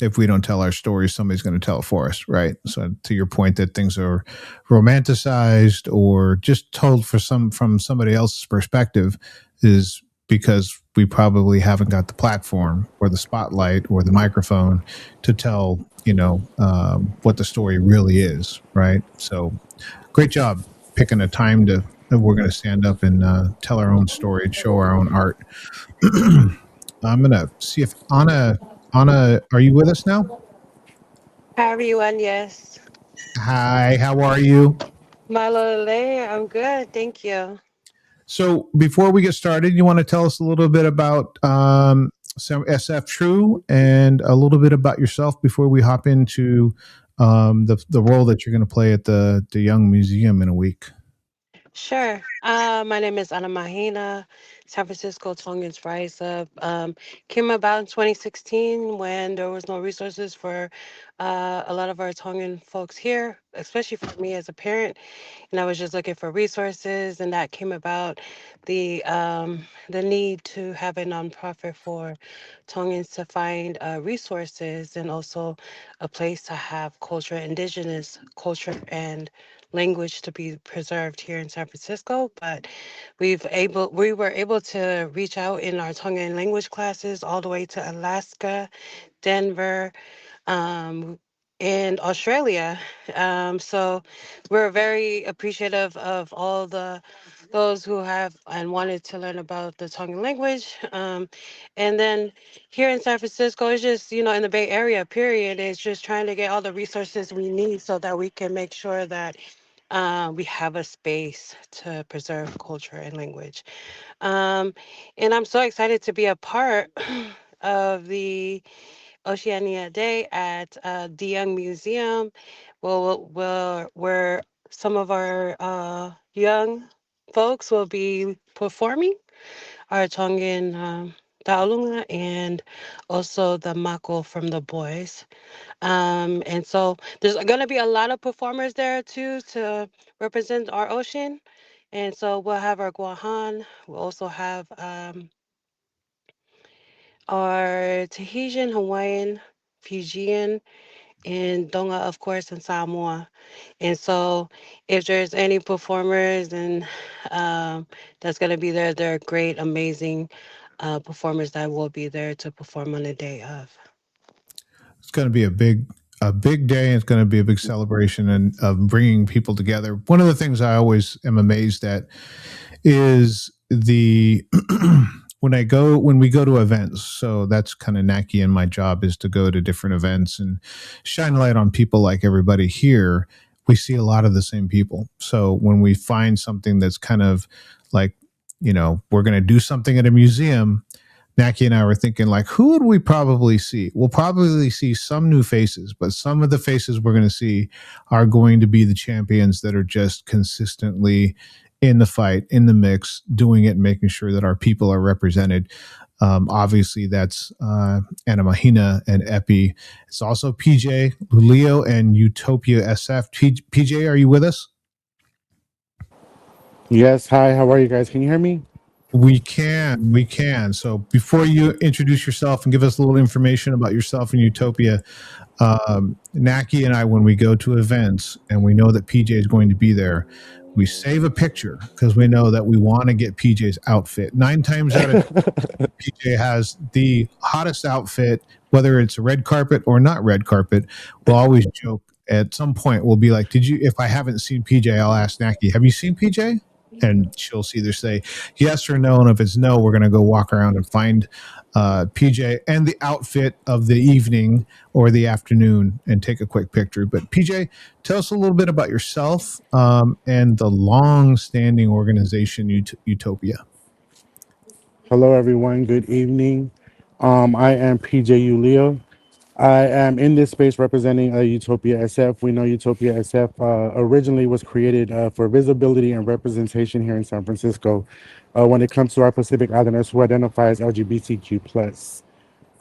if we don't tell our story, somebody's going to tell it for us, right? So to your point that things are romanticized or just told from somebody else's perspective is because we probably haven't got the platform or the spotlight or the microphone to tell, what the story really is, right? So great job picking a time that we're going to stand up and tell our own story and show our own art. I'm going to see if Anna, are you with us now? Hi everyone, yes. Hi, how are you? Malole, I'm good, thank you. So, before we get started, you want to tell us a little bit about some SF True and a little bit about yourself before we hop into the role that you're going to play at the Young Museum in a week. Sure. My name is Anna Mahina, San Francisco Tongans Rise Up. Came about in 2016 when there was no resources for a lot of our Tongan folks here, especially for me as a parent. And I was just looking for resources, and that came about the need to have a nonprofit for Tongans to find resources and also a place to have culture, indigenous culture and language to be preserved here in San Francisco. But we were able to reach out in our Tongan language classes all the way to Alaska, Denver, um, and Australia. So we're very appreciative of all the those who have and wanted to learn about the Tongan language. And then here in San Francisco, it's just, in the Bay Area, period, it's just trying to get all the resources we need so that we can make sure that we have a space to preserve culture and language. Um, and I'm so excited to be a part of the Oceania Day at the Young Museum, where some of our young folks will be performing our Tongan Taolunga and also the Mako from the boys. And so there's going to be a lot of performers there too to represent our ocean. And so we'll have our Guahan. We'll also have our Tahitian, Hawaiian, Fijian, and Tonga, of course, and Samoa. And so, if there's any performers and that's going to be there, they're great, amazing performers that will be there to perform on the day of. It's going to be a big day. It's going to be a big celebration and of bringing people together. One of the things I always am amazed at is the when we go to events. So that's kind of Naki, and my job is to go to different events and shine a light on people like everybody here. We see a lot of the same people. So when we find something that's kind of like, we're going to do something at a museum, Naki and I were thinking, like, who would we probably see? We'll probably see some new faces, but some of the faces we're going to see are going to be the champions that are just consistently in the fight, in the mix, doing it, and making sure that our people are represented. Obviously, that's Anna Mahina and Epi. It's also PJ, Leo, and Utopia SF. PJ, are you with us? Yes, hi, how are you guys? Can you hear me? We can. So before you introduce yourself and give us a little information about yourself and Utopia, Naki and I, when we go to events and we know that PJ is going to be there, we save a picture because we know that we want to get PJ's outfit. 9 times out of 10, PJ has the hottest outfit, whether it's a red carpet or not red carpet. We'll always joke at some point, we'll be like, if I haven't seen PJ, I'll ask Naki, have you seen PJ? And she'll either say yes or no. And if it's no, we're going to go walk around and find PJ and the outfit of the evening or the afternoon and take a quick picture. But PJ, tell us a little bit about yourself and the long-standing organization Utopia. Hello, everyone. Good evening. I am PJ Uleo. I am in this space representing Utopia SF. We know Utopia SF originally was created for visibility and representation here in San Francisco when it comes to our Pacific Islanders who identify as LGBTQ+.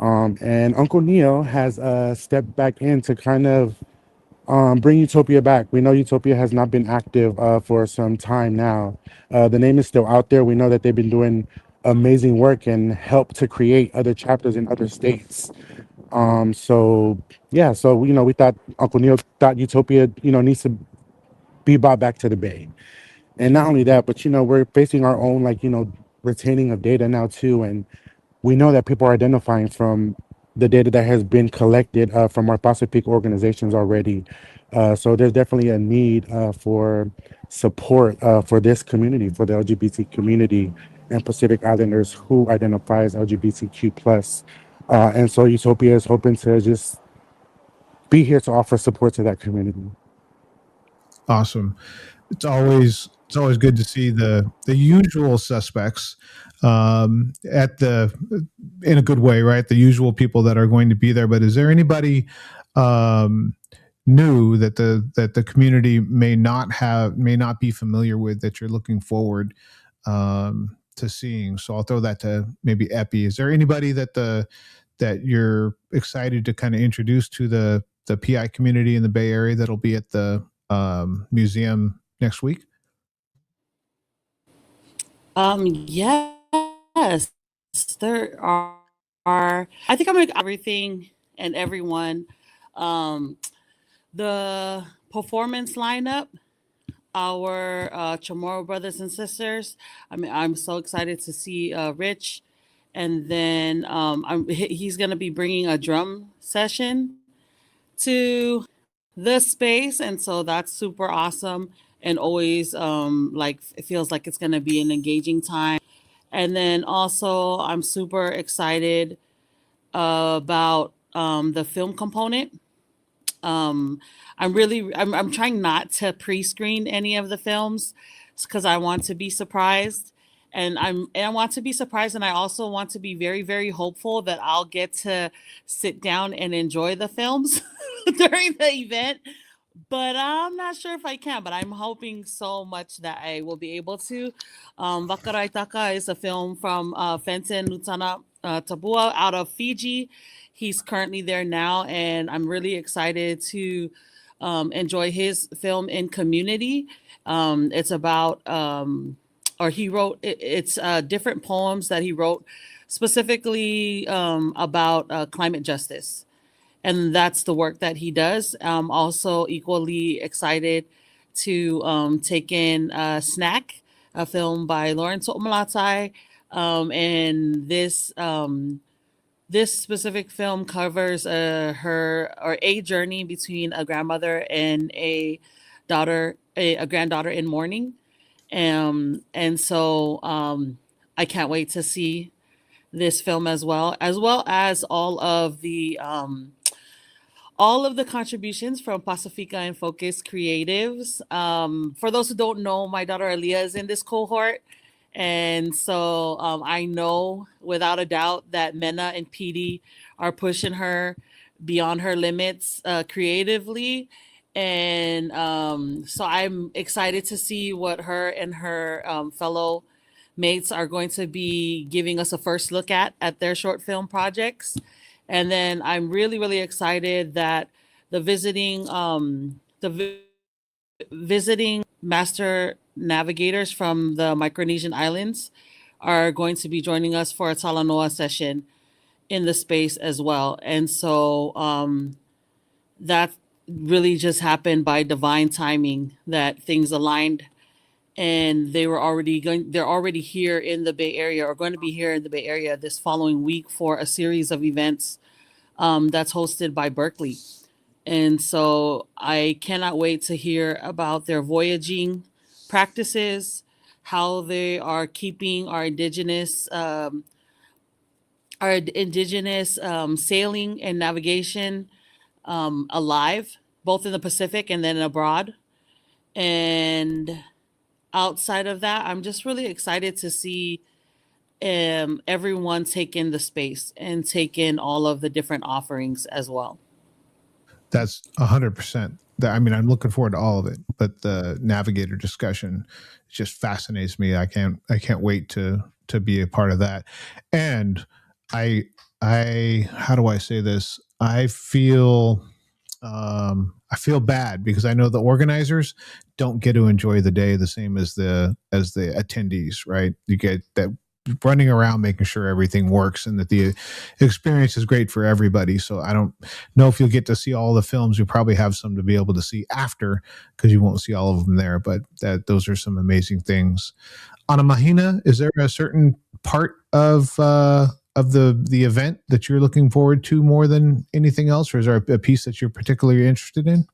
And Uncle Neil has stepped back in to kind of bring Utopia back. We know Utopia has not been active for some time now. The name is still out there. We know that they've been doing amazing work and help to create other chapters in other states. So yeah, so we thought Uncle Neil thought Utopia, needs to be brought back to the Bay. And not only that, but we're facing our own retaining of data now too, and we know that people are identifying from the data that has been collected from our fossil peak organizations already. So there's definitely a need for support for this community, for the LGBT community and Pacific Islanders who identify as LGBTQ+. And so Utopia is hoping to just be here to offer support to that community. Awesome. It's always good to see the usual suspects at the in a good way, right? The usual people that are going to be there. But is there anybody um, new that the community may not be familiar with that you're looking forward to seeing? So I'll throw that to maybe Epi. Is there anybody that you're excited to kind of introduce to the PI community in the Bay Area that'll be at the museum next week? Yes, there are. I think I'm gonna everything and everyone. Um, the performance lineup, our Chamorro brothers and sisters. I mean, I'm so excited to see Rich, and then he's gonna be bringing a drum session to the space, and so that's super awesome. And always like it feels like it's gonna be an engaging time. And then also, I'm super excited about the film component. Um, I'm trying not to pre-screen any of the films because I want to be surprised. And I want to be surprised, and I also want to be very, very hopeful that I'll get to sit down and enjoy the films during the event, but I'm not sure if I can. But I'm hoping so much that I will be able to. Wakarai Taka is a film from Fenton Nutana Tabua out of Fiji. He's currently there now, and I'm really excited to enjoy his film in Community. It's about, or he wrote, it's different poems that he wrote specifically about climate justice, and that's the work that he does. Also equally excited to take in Snack, a film by Lawrence Omalatai. And this specific film covers her or a journey between a grandmother and a granddaughter in mourning. And so I can't wait to see this film as well as all of the contributions from Pacifica and Focus Creatives. For those who don't know, my daughter Aaliyah is in this cohort. And so I know without a doubt that Mena and Petey are pushing her beyond her limits creatively. And so I'm excited to see what her and her fellow mates are going to be giving us a first look at their short film projects. And then I'm really, really excited that the visiting master navigators from the Micronesian islands are going to be joining us for a Talanoa session in the space as well. And so that really just happened by divine timing that things aligned, and they're already here in the Bay Area, or going to be here in the Bay Area this following week for a series of events that's hosted by Berkeley. And so I cannot wait to hear about their voyaging practices, how they are keeping our indigenous sailing and navigation alive, both in the Pacific and then abroad. And outside of that, I'm just really excited to see everyone take in the space and take in all of the different offerings as well. That's 100%. I mean, I'm looking forward to all of it, but the navigator discussion just fascinates me. I can't wait to be a part of that. And I how do I say this? I feel bad because I know the organizers don't get to enjoy the day the same as the attendees, right? You get that running around making sure everything works and that the experience is great for everybody. So I don't know if you'll get to see all the films. You probably have some to be able to see after because you won't see all of them there. But those are some amazing things. Ana Mahina, is there a certain part of the event that you're looking forward to more than anything else, or is there a piece that you're particularly interested in?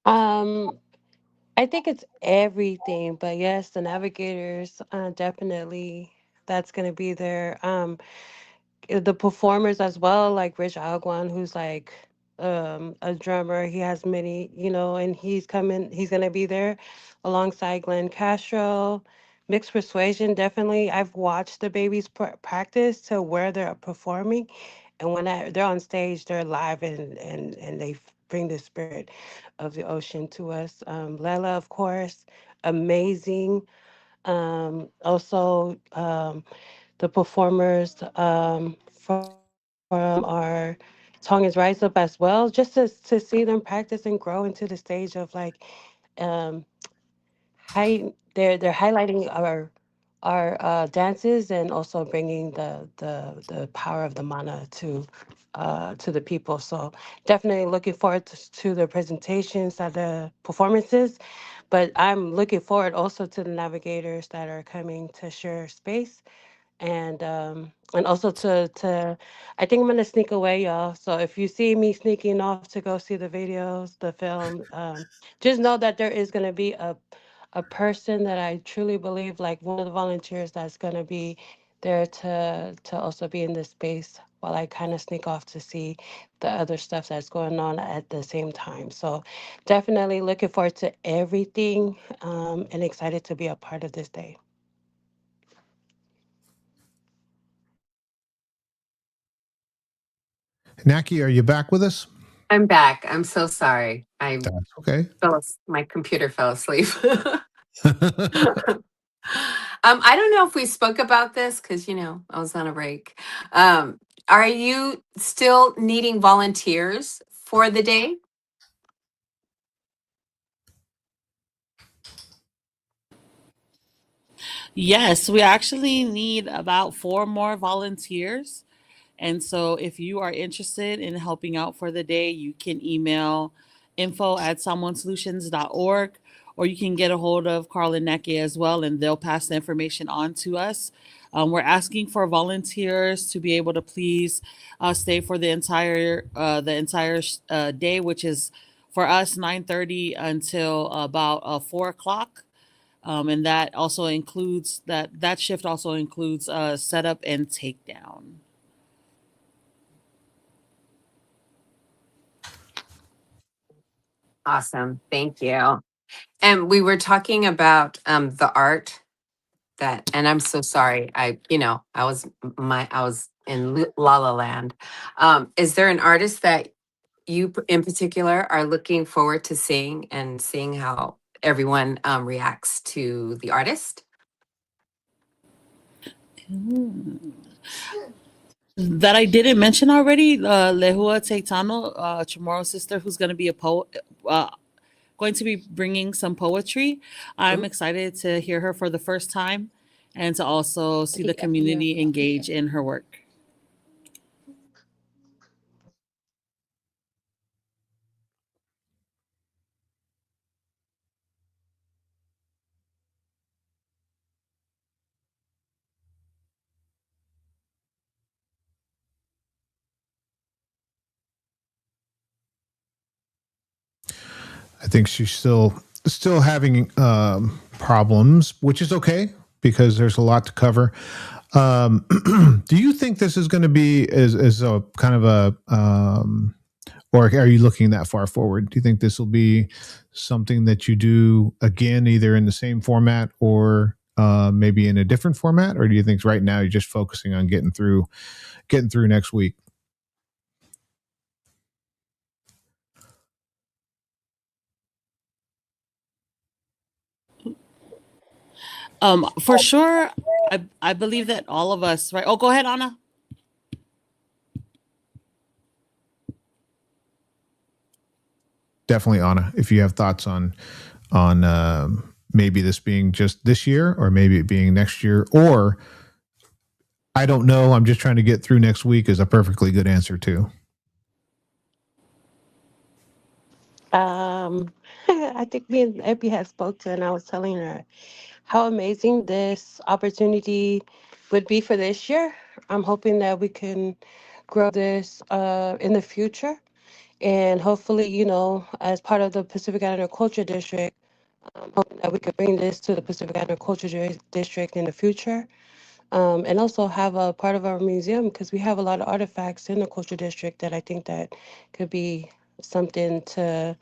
Um, I think it's everything, but yes, the navigators definitely that's gonna be there. The performers as well, like Rich Alguan, who's like a drummer. He has many, and he's coming. He's gonna be there alongside Glenn Castro. Mixed Persuasion, definitely. I've watched the babies practice to where they're performing, and when they're on stage, they're live and they bring the spirit of the ocean to us. Lela, of course, amazing. Also, the performers from our Tongue is Rise Up as well, just to see them practice and grow into the stage of like um, they're highlighting our dances and also bringing the power of the mana to the people. So definitely looking forward to the presentations and the performances, but I'm looking forward also to the navigators that are coming to share space and also to I think I'm gonna sneak away, y'all. So if you see me sneaking off to go see the videos, the film, just know that there is gonna be a person that I truly believe, like one of the volunteers, that's gonna be there to also be in this space while I kind of sneak off to see the other stuff that's going on at the same time. So definitely looking forward to everything and excited to be a part of this day. Naki, are you back with us? I'm back. I'm so sorry. That's okay. My computer fell asleep. I don't know if we spoke about this because I was on a break. Um, are you still needing volunteers for the day? Yes, we actually need about four more volunteers. And so if you are interested in helping out for the day, you can email info@salmonsolutions.org, or you can get a hold of Carl and Neke as well, and they'll pass the information on to us. We're asking for volunteers to be able to please stay for the entire day, which is for us 9:30 until about 4 o'clock. And that shift also includes setup and takedown. Awesome. Thank you. And we were talking about the art that, and I'm so sorry. I was in La La Land. Is there an artist that in particular are looking forward to seeing and seeing how everyone reacts to the artist? That I didn't mention already, Lehua Teitano, Chamorro's sister, who's going to be a poet, going to be bringing some poetry. I'm excited to hear her for the first time and to also see the community engage in her work. I think she's still having problems, which is okay because there's a lot to cover. Do you think this is going to be as a kind of or are you looking that far forward? Do you think this will be something that you do again, either in the same format or maybe in a different format, or do you think right now you're just focusing on getting through next week? For sure, I believe that all of us, right? Oh, go ahead, Anna. Definitely, Anna, if you have thoughts on maybe this being just this year or maybe it being next year, or I don't know, I'm just trying to get through next week, is a perfectly good answer too. I think me and Epi had spoke to, and I was telling her how amazing this opportunity would be for this year. I'm hoping that we can grow this in the future, and hopefully, as part of the Pacific Islander Culture District, I'm hoping that we could bring this to the Pacific Islander Culture District in the future. and also have a part of our museum because we have a lot of artifacts in the cultural district that I think that could be something to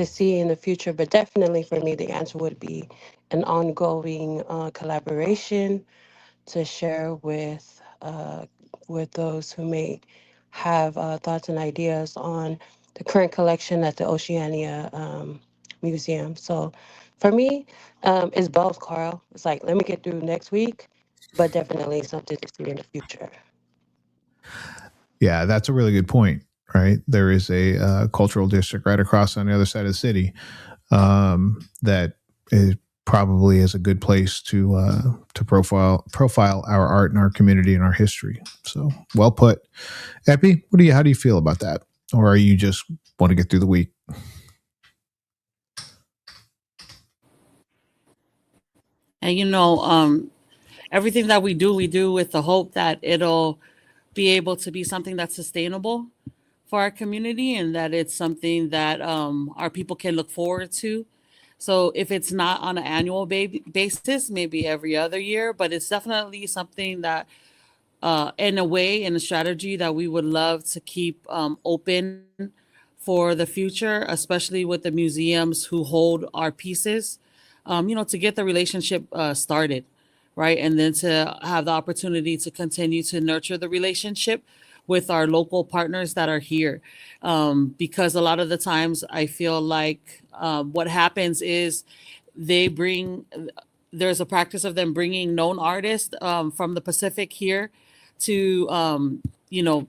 see in the future. But definitely for me, the answer would be an ongoing collaboration to share with those who may have thoughts and ideas on the current collection at the Oceania Museum. So for me, it's both, Carl. It's like, let me get through next week, but definitely something to see in the future. Yeah, that's a really good point. Right, there is a cultural district right across on the other side of the city that is probably is a good place to profile our art and our community and our history. So well put, Epi. How do you feel about that, or are you just want to get through the week? And everything that we do with the hope that it'll be able to be something that's sustainable for our community and that it's something that our people can look forward to. So if it's not on an annual basis, maybe every other year, but it's definitely something that, in a way, in a strategy that we would love to keep open for the future, especially with the museums who hold our pieces, to get the relationship started, right? And then to have the opportunity to continue to nurture the relationship with our local partners that are here. Because a lot of the times I feel like what happens is they bring, there's a practice of them bringing known artists from the Pacific here to,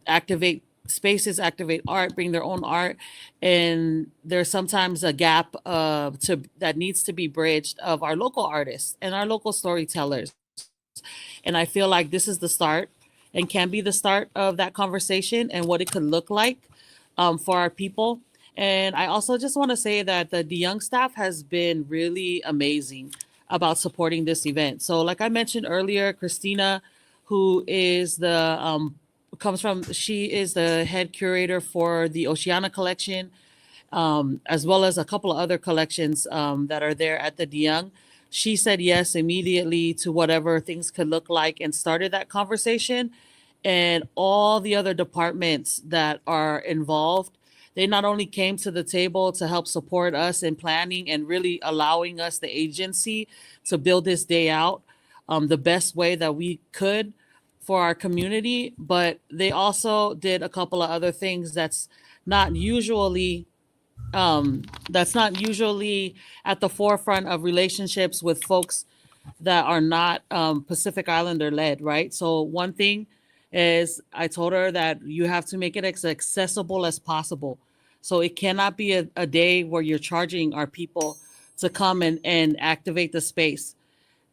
activate spaces, activate art, bring their own art. And there's sometimes a gap that needs to be bridged of our local artists and our local storytellers. And I feel like this is the start and can be the start of that conversation and what it could look like for our people. And I also just want to say that the young staff has been really amazing about supporting this event. So, like I mentioned earlier, Christina, who is she is the head curator for the Oceania collection, as well as a couple of other collections that are there at the DeYoung. She said yes immediately to whatever things could look like and started that conversation. And all the other departments that are involved, they not only came to the table to help support us in planning and really allowing us the agency to build this day out the best way that we could for our community, but they also did a couple of other things not usually that's not usually at the forefront of relationships with folks that are not Pacific Islander led, right? So one thing is I told her that you have to make it as accessible as possible. So it cannot be a day where you're charging our people to come and activate the space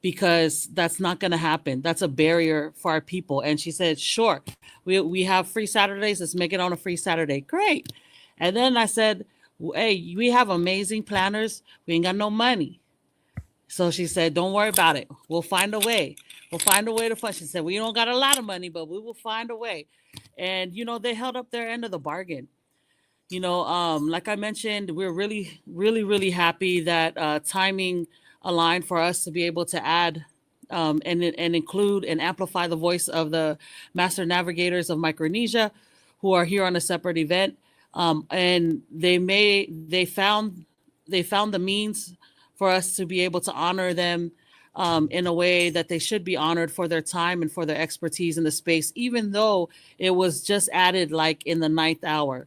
because that's not going to happen. That's a barrier for our people. And she said, sure, we have free Saturdays. Let's make it on a free Saturday. Great. And then I said, hey, we have amazing planners. We ain't got no money. So she said, don't worry about it. We'll find a way. We'll find a way to fund. She said, we don't got a lot of money, but we will find a way. And, they held up their end of the bargain. Like I mentioned, we're really, really, really happy that timing aligned for us to be able to add and include and amplify the voice of the master navigators of Micronesia who are here on a separate event. And they found the means for us to be able to honor them in a way that they should be honored for their time and for their expertise in the space, even though it was just added like in the ninth hour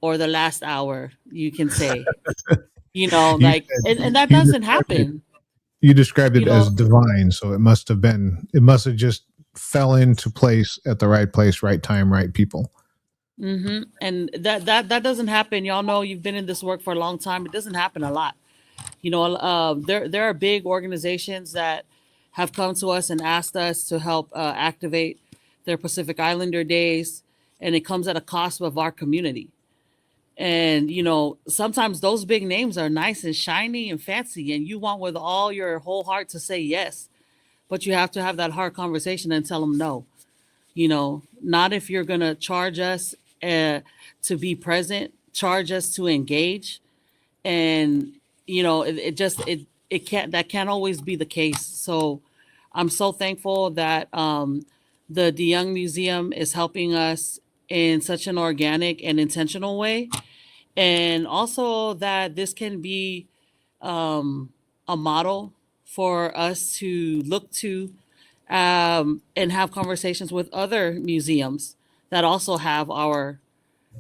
or the last hour, you can say, and that you doesn't described it, happen, you described you it as know. divine, so it must have just fell into place at the right place, right time, right people. And that doesn't happen. Y'all know you've been in this work for a long time. It doesn't happen a lot. There are big organizations that have come to us and asked us to help activate their Pacific Islander days, and it comes at a cost of our community. And sometimes those big names are nice and shiny and fancy, and you want with all your whole heart to say yes, but you have to have that hard conversation and tell them no. Not if you're gonna charge us to be present, charge us to engage, and it just it can't that can't always be the case. So I'm so thankful that the DeYoung Museum is helping us in such an organic and intentional way, and also that this can be um, a model for us to look to, and have conversations with other museums that also have our,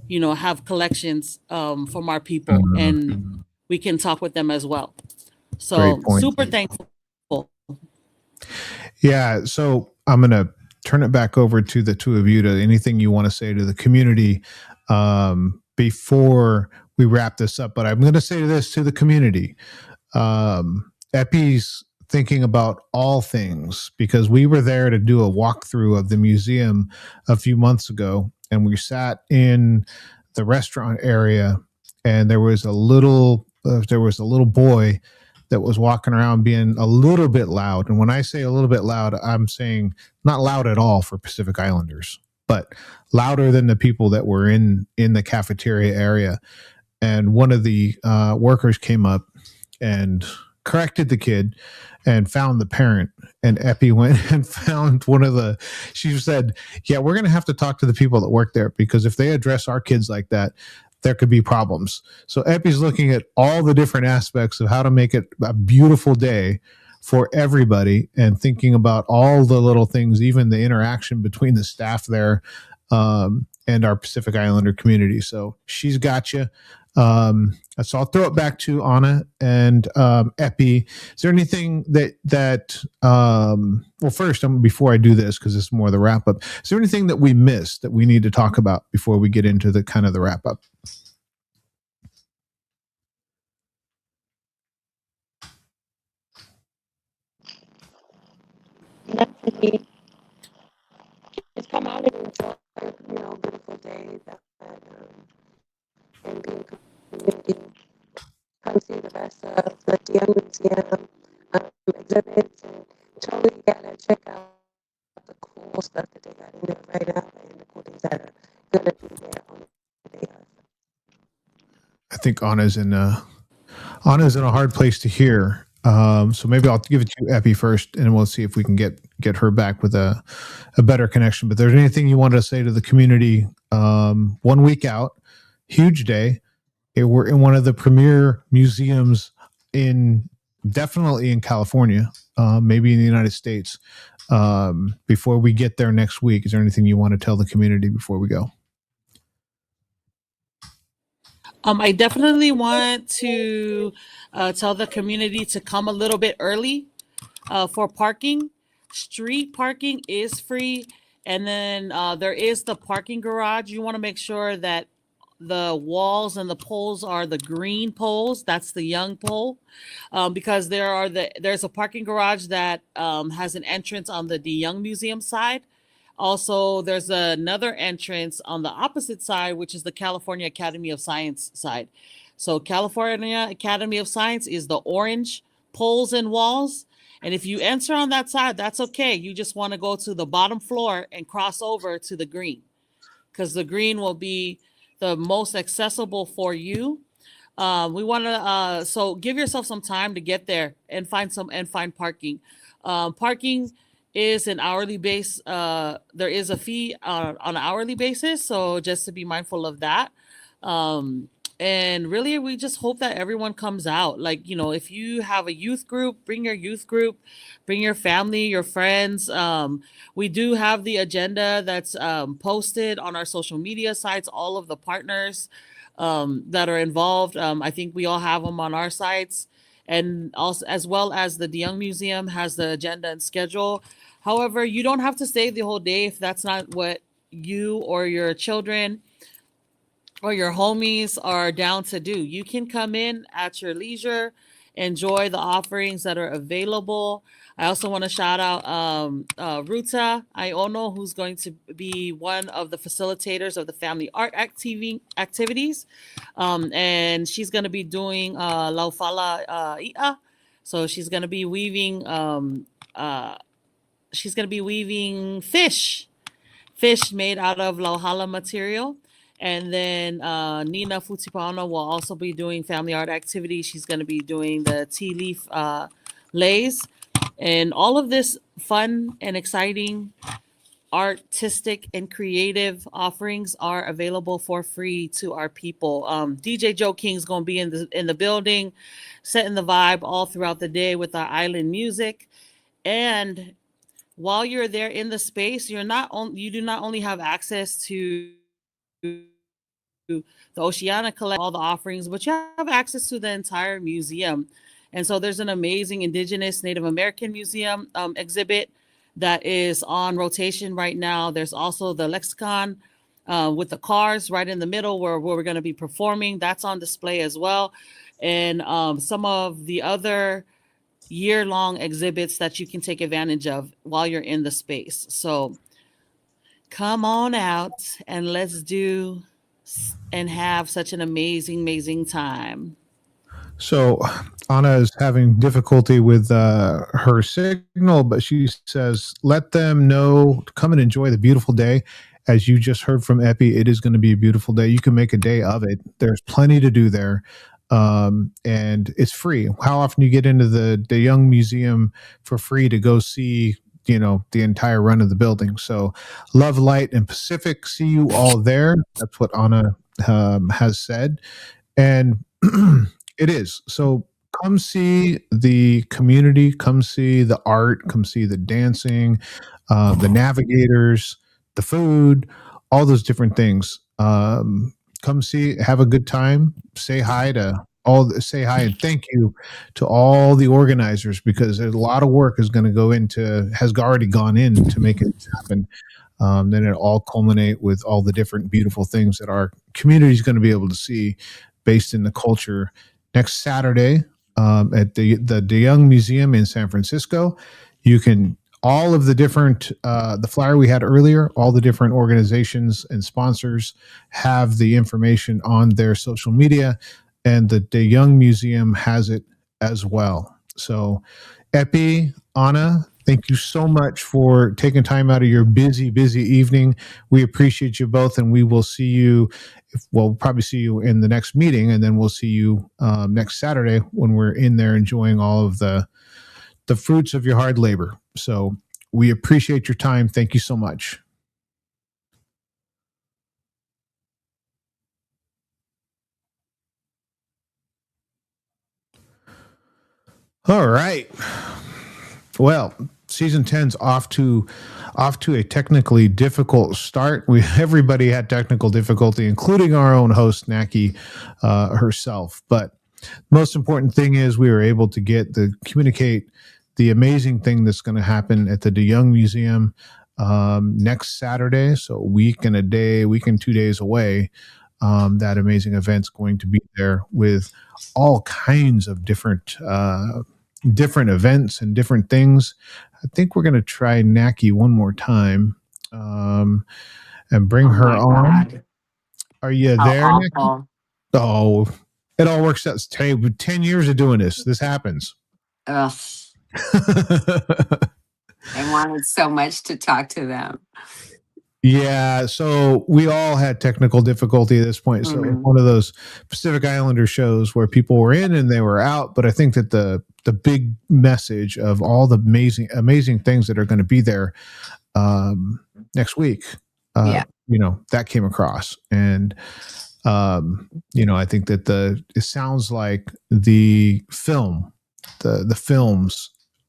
have collections from our people, and we can talk with them as well. Great So point. super thankful. Yeah. So I'm going to turn it back over to the two of you to anything you want to say to the community before we wrap this up. But I'm going to say this to the community. Epi's thinking about all things because we were there to do a walkthrough of the museum a few months ago, and we sat in the restaurant area, and there was a little boy that was walking around being a little bit loud. And when I say a little bit loud, I'm saying not loud at all for Pacific Islanders, but louder than the people that were in the cafeteria area. And one of the workers came up and corrected the kid and found the parent. And Epi went and found she said, yeah, we're going to have to talk to the people that work there, because if they address our kids like that, there could be problems. So Epi's looking at all the different aspects of how to make it a beautiful day for everybody, and thinking about all the little things, even the interaction between the staff there and our Pacific Islander community. So she's got you. So I'll throw it back to Anna and Epi. Is there anything that well, first, before I do this, because it's more the wrap up, is there anything that we missed that we need to talk about before we get into the kind of the wrap up? Definitely, just come out and enjoy, beautiful day and be in community. Come see the rest of the DeYoung Museum exhibits, and totally gotta check out the cool stuff that they got in there right now, and the cool things that are gonna be there on the day of. I think Anna's in a hard place to hear. So maybe I'll give it to Epi first, and we'll see if we can get her back with a better connection. But there's anything you wanted to say to the community? 1 week out, huge day. We're in one of the premier museums definitely in California, maybe in the United States. Before we get there next week, is there anything you want to tell the community before we go? I definitely want to tell the community to come a little bit early for parking. Street parking is free. And then there is the parking garage. You want to make sure that the walls and the poles are the green poles. That's the young pole, because there's a parking garage that has an entrance on the DeYoung Museum side. Also, there's another entrance on the opposite side, which is the California Academy of Science side. So California Academy of Science is the orange poles and walls. And if you enter on that side, that's okay. You just want to go to the bottom floor and cross over to the green, because the green will be the most accessible for you. We want to so give yourself some time to get there and find parking. Parking is an hourly base. There is a fee on an hourly basis, so just to be mindful of that. And really, we just hope that everyone comes out. Like, if you have a youth group, bring your youth group, bring your family, your friends. We do have the agenda that's posted on our social media sites, all of the partners that are involved. I think we all have them on our sites, and also as well as the DeYoung Museum has the agenda and schedule. However, you don't have to stay the whole day if that's not what you or your children or your homies are down to do. You can come in at your leisure, enjoy the offerings that are available. I also want to shout out Ruta Iono, who's going to be one of the facilitators of the family art activities. And she's going to be doing Laufala Ia. So she's going to be weaving fish made out of lauhala material. And then Nina Futipano will also be doing family art activities. She's going to be doing the tea leaf leis. And all of this fun and exciting artistic and creative offerings are available for free to our people. DJ Joe King's going to be in the building, setting the vibe all throughout the day with our island music. And while you're there in the space, you do not only have access to the Oceania collection, all the offerings, but you have access to the entire museum. And so there's an amazing Indigenous Native American Museum exhibit that is on rotation right now. There's also the lexicon with the cars right in the middle where we're going to be performing. That's on display as well. And some of the other year-long exhibits that you can take advantage of while you're in the space. So come on out and let's do and have such an amazing, amazing time. So Anna is having difficulty with her signal, but she says, let them know to come and enjoy the beautiful day. As you just heard from Epi, it is going to be a beautiful day. You can make a day of it. There's plenty to do there. And it's free. How often you get into the Young Museum for free to go see, the entire run of the building. So Love, Light, and Pacific, see you all there. That's what Anna has said. And it is. So come see the community, come see the art, come see the dancing, the navigators, the food, all those different things. Come see, have a good time, say hi and thank you to all the organizers, because a lot of work has already gone in to make it happen. Then it all culminate with all the different beautiful things that our community is going to be able to see based in the culture next Saturday at the De Young Museum in San Francisco. You can all of the different the flyer we had earlier, all the different organizations and sponsors have the information on their social media, and the De Young Museum has it as well. So, Epi, Anna, thank you so much for taking time out of your busy, busy evening. We appreciate you both, and we will see you. We'll probably see you in the next meeting, and then we'll see you next Saturday when we're in there enjoying all of the fruits of your hard labor. So we appreciate your time. Thank you so much. All right. Well, season 10's off to a technically difficult start. Everybody had technical difficulty, including our own host Naki herself. But most important thing is we were able to communicate the amazing thing that's going to happen at the De Young Museum next Saturday. So a week and 2 days away. That amazing event's going to be there with all kinds of different events and different things. I think we're going to try Naki one more time and bring her on. God. Are you there, Naki? Oh, it all works out. 10 years of doing this. This happens. Ugh. I wanted so much to talk to them. Yeah, so we all had technical difficulty at this point. So it's one of those Pacific Islander shows where people were in and they were out. But I think that the big message of all the amazing things that are going to be there next week, that came across. And I think that it sounds like the films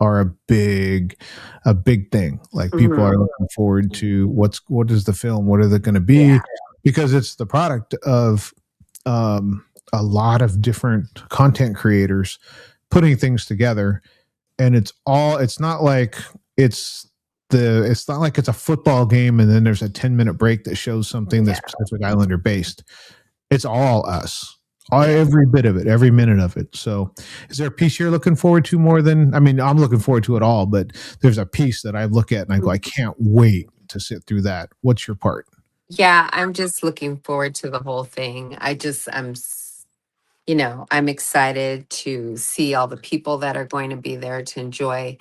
are a big thing. Like people are looking forward to what is the film? What are they going to be? Yeah. Because it's the product of a lot of different content creators putting things together, and it's not like it's a football game and then there's a 10-minute break that shows something that's Pacific Islander based. It's all us. Every bit of it, every minute of it. So is there a piece you're looking forward to more than, I'm looking forward to it all, but there's a piece that I look at and I go, I can't wait to sit through that. What's your part? Yeah, I'm just looking forward to the whole thing. I'm excited to see all the people that are going to be there to enjoy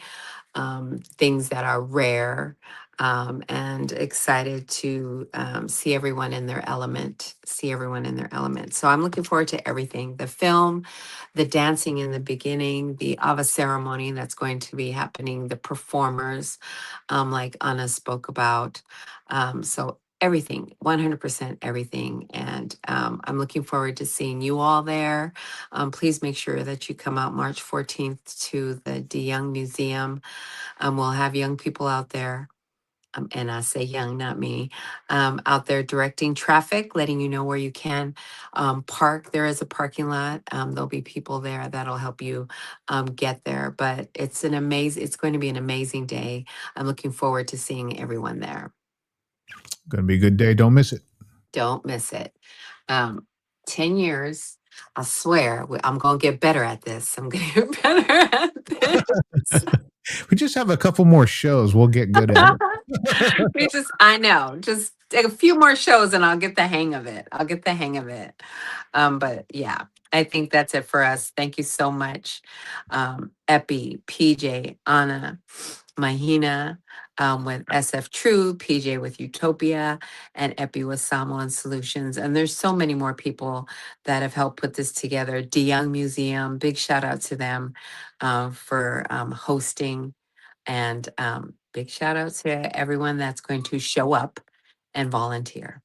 things that are rare. and excited to see everyone in their element. So I'm looking forward to everything: the film, the dancing in the beginning, the Ava ceremony that's going to be happening, the performers, like Anna spoke about. So everything, 100% everything. And I'm looking forward to seeing you all there. Please make sure that you come out March 14th to the DeYoung Museum. We'll have young people out there. And I say young, not me, out there directing traffic, letting you know where you can park. There is a parking lot. There'll be people there that'll help you get there. But it's going to be an amazing day. I'm looking forward to seeing everyone there. Going to be a good day. Don't miss it. Don't miss it. 10 years, I swear, I'm going to get better at this. I'm going to get better at this. We just have a couple more shows. We'll get good at it. I know, just a few more shows and I'll get the hang of it. But yeah, I think that's it for us. Thank you so much. Epi, PJ, Anna, Mahina, with SF True, PJ with Utopia, and Epi with Samoan Solutions. And there's so many more people that have helped put this together. DeYoung Museum, big shout out to them for hosting. And big shout out to everyone that's going to show up and volunteer.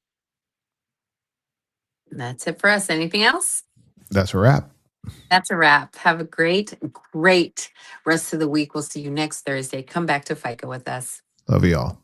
And that's it for us. Anything else? That's a wrap. That's a wrap. Have a great rest of the week. We'll see you next Thursday. Come back to Faika with us. Love y'all.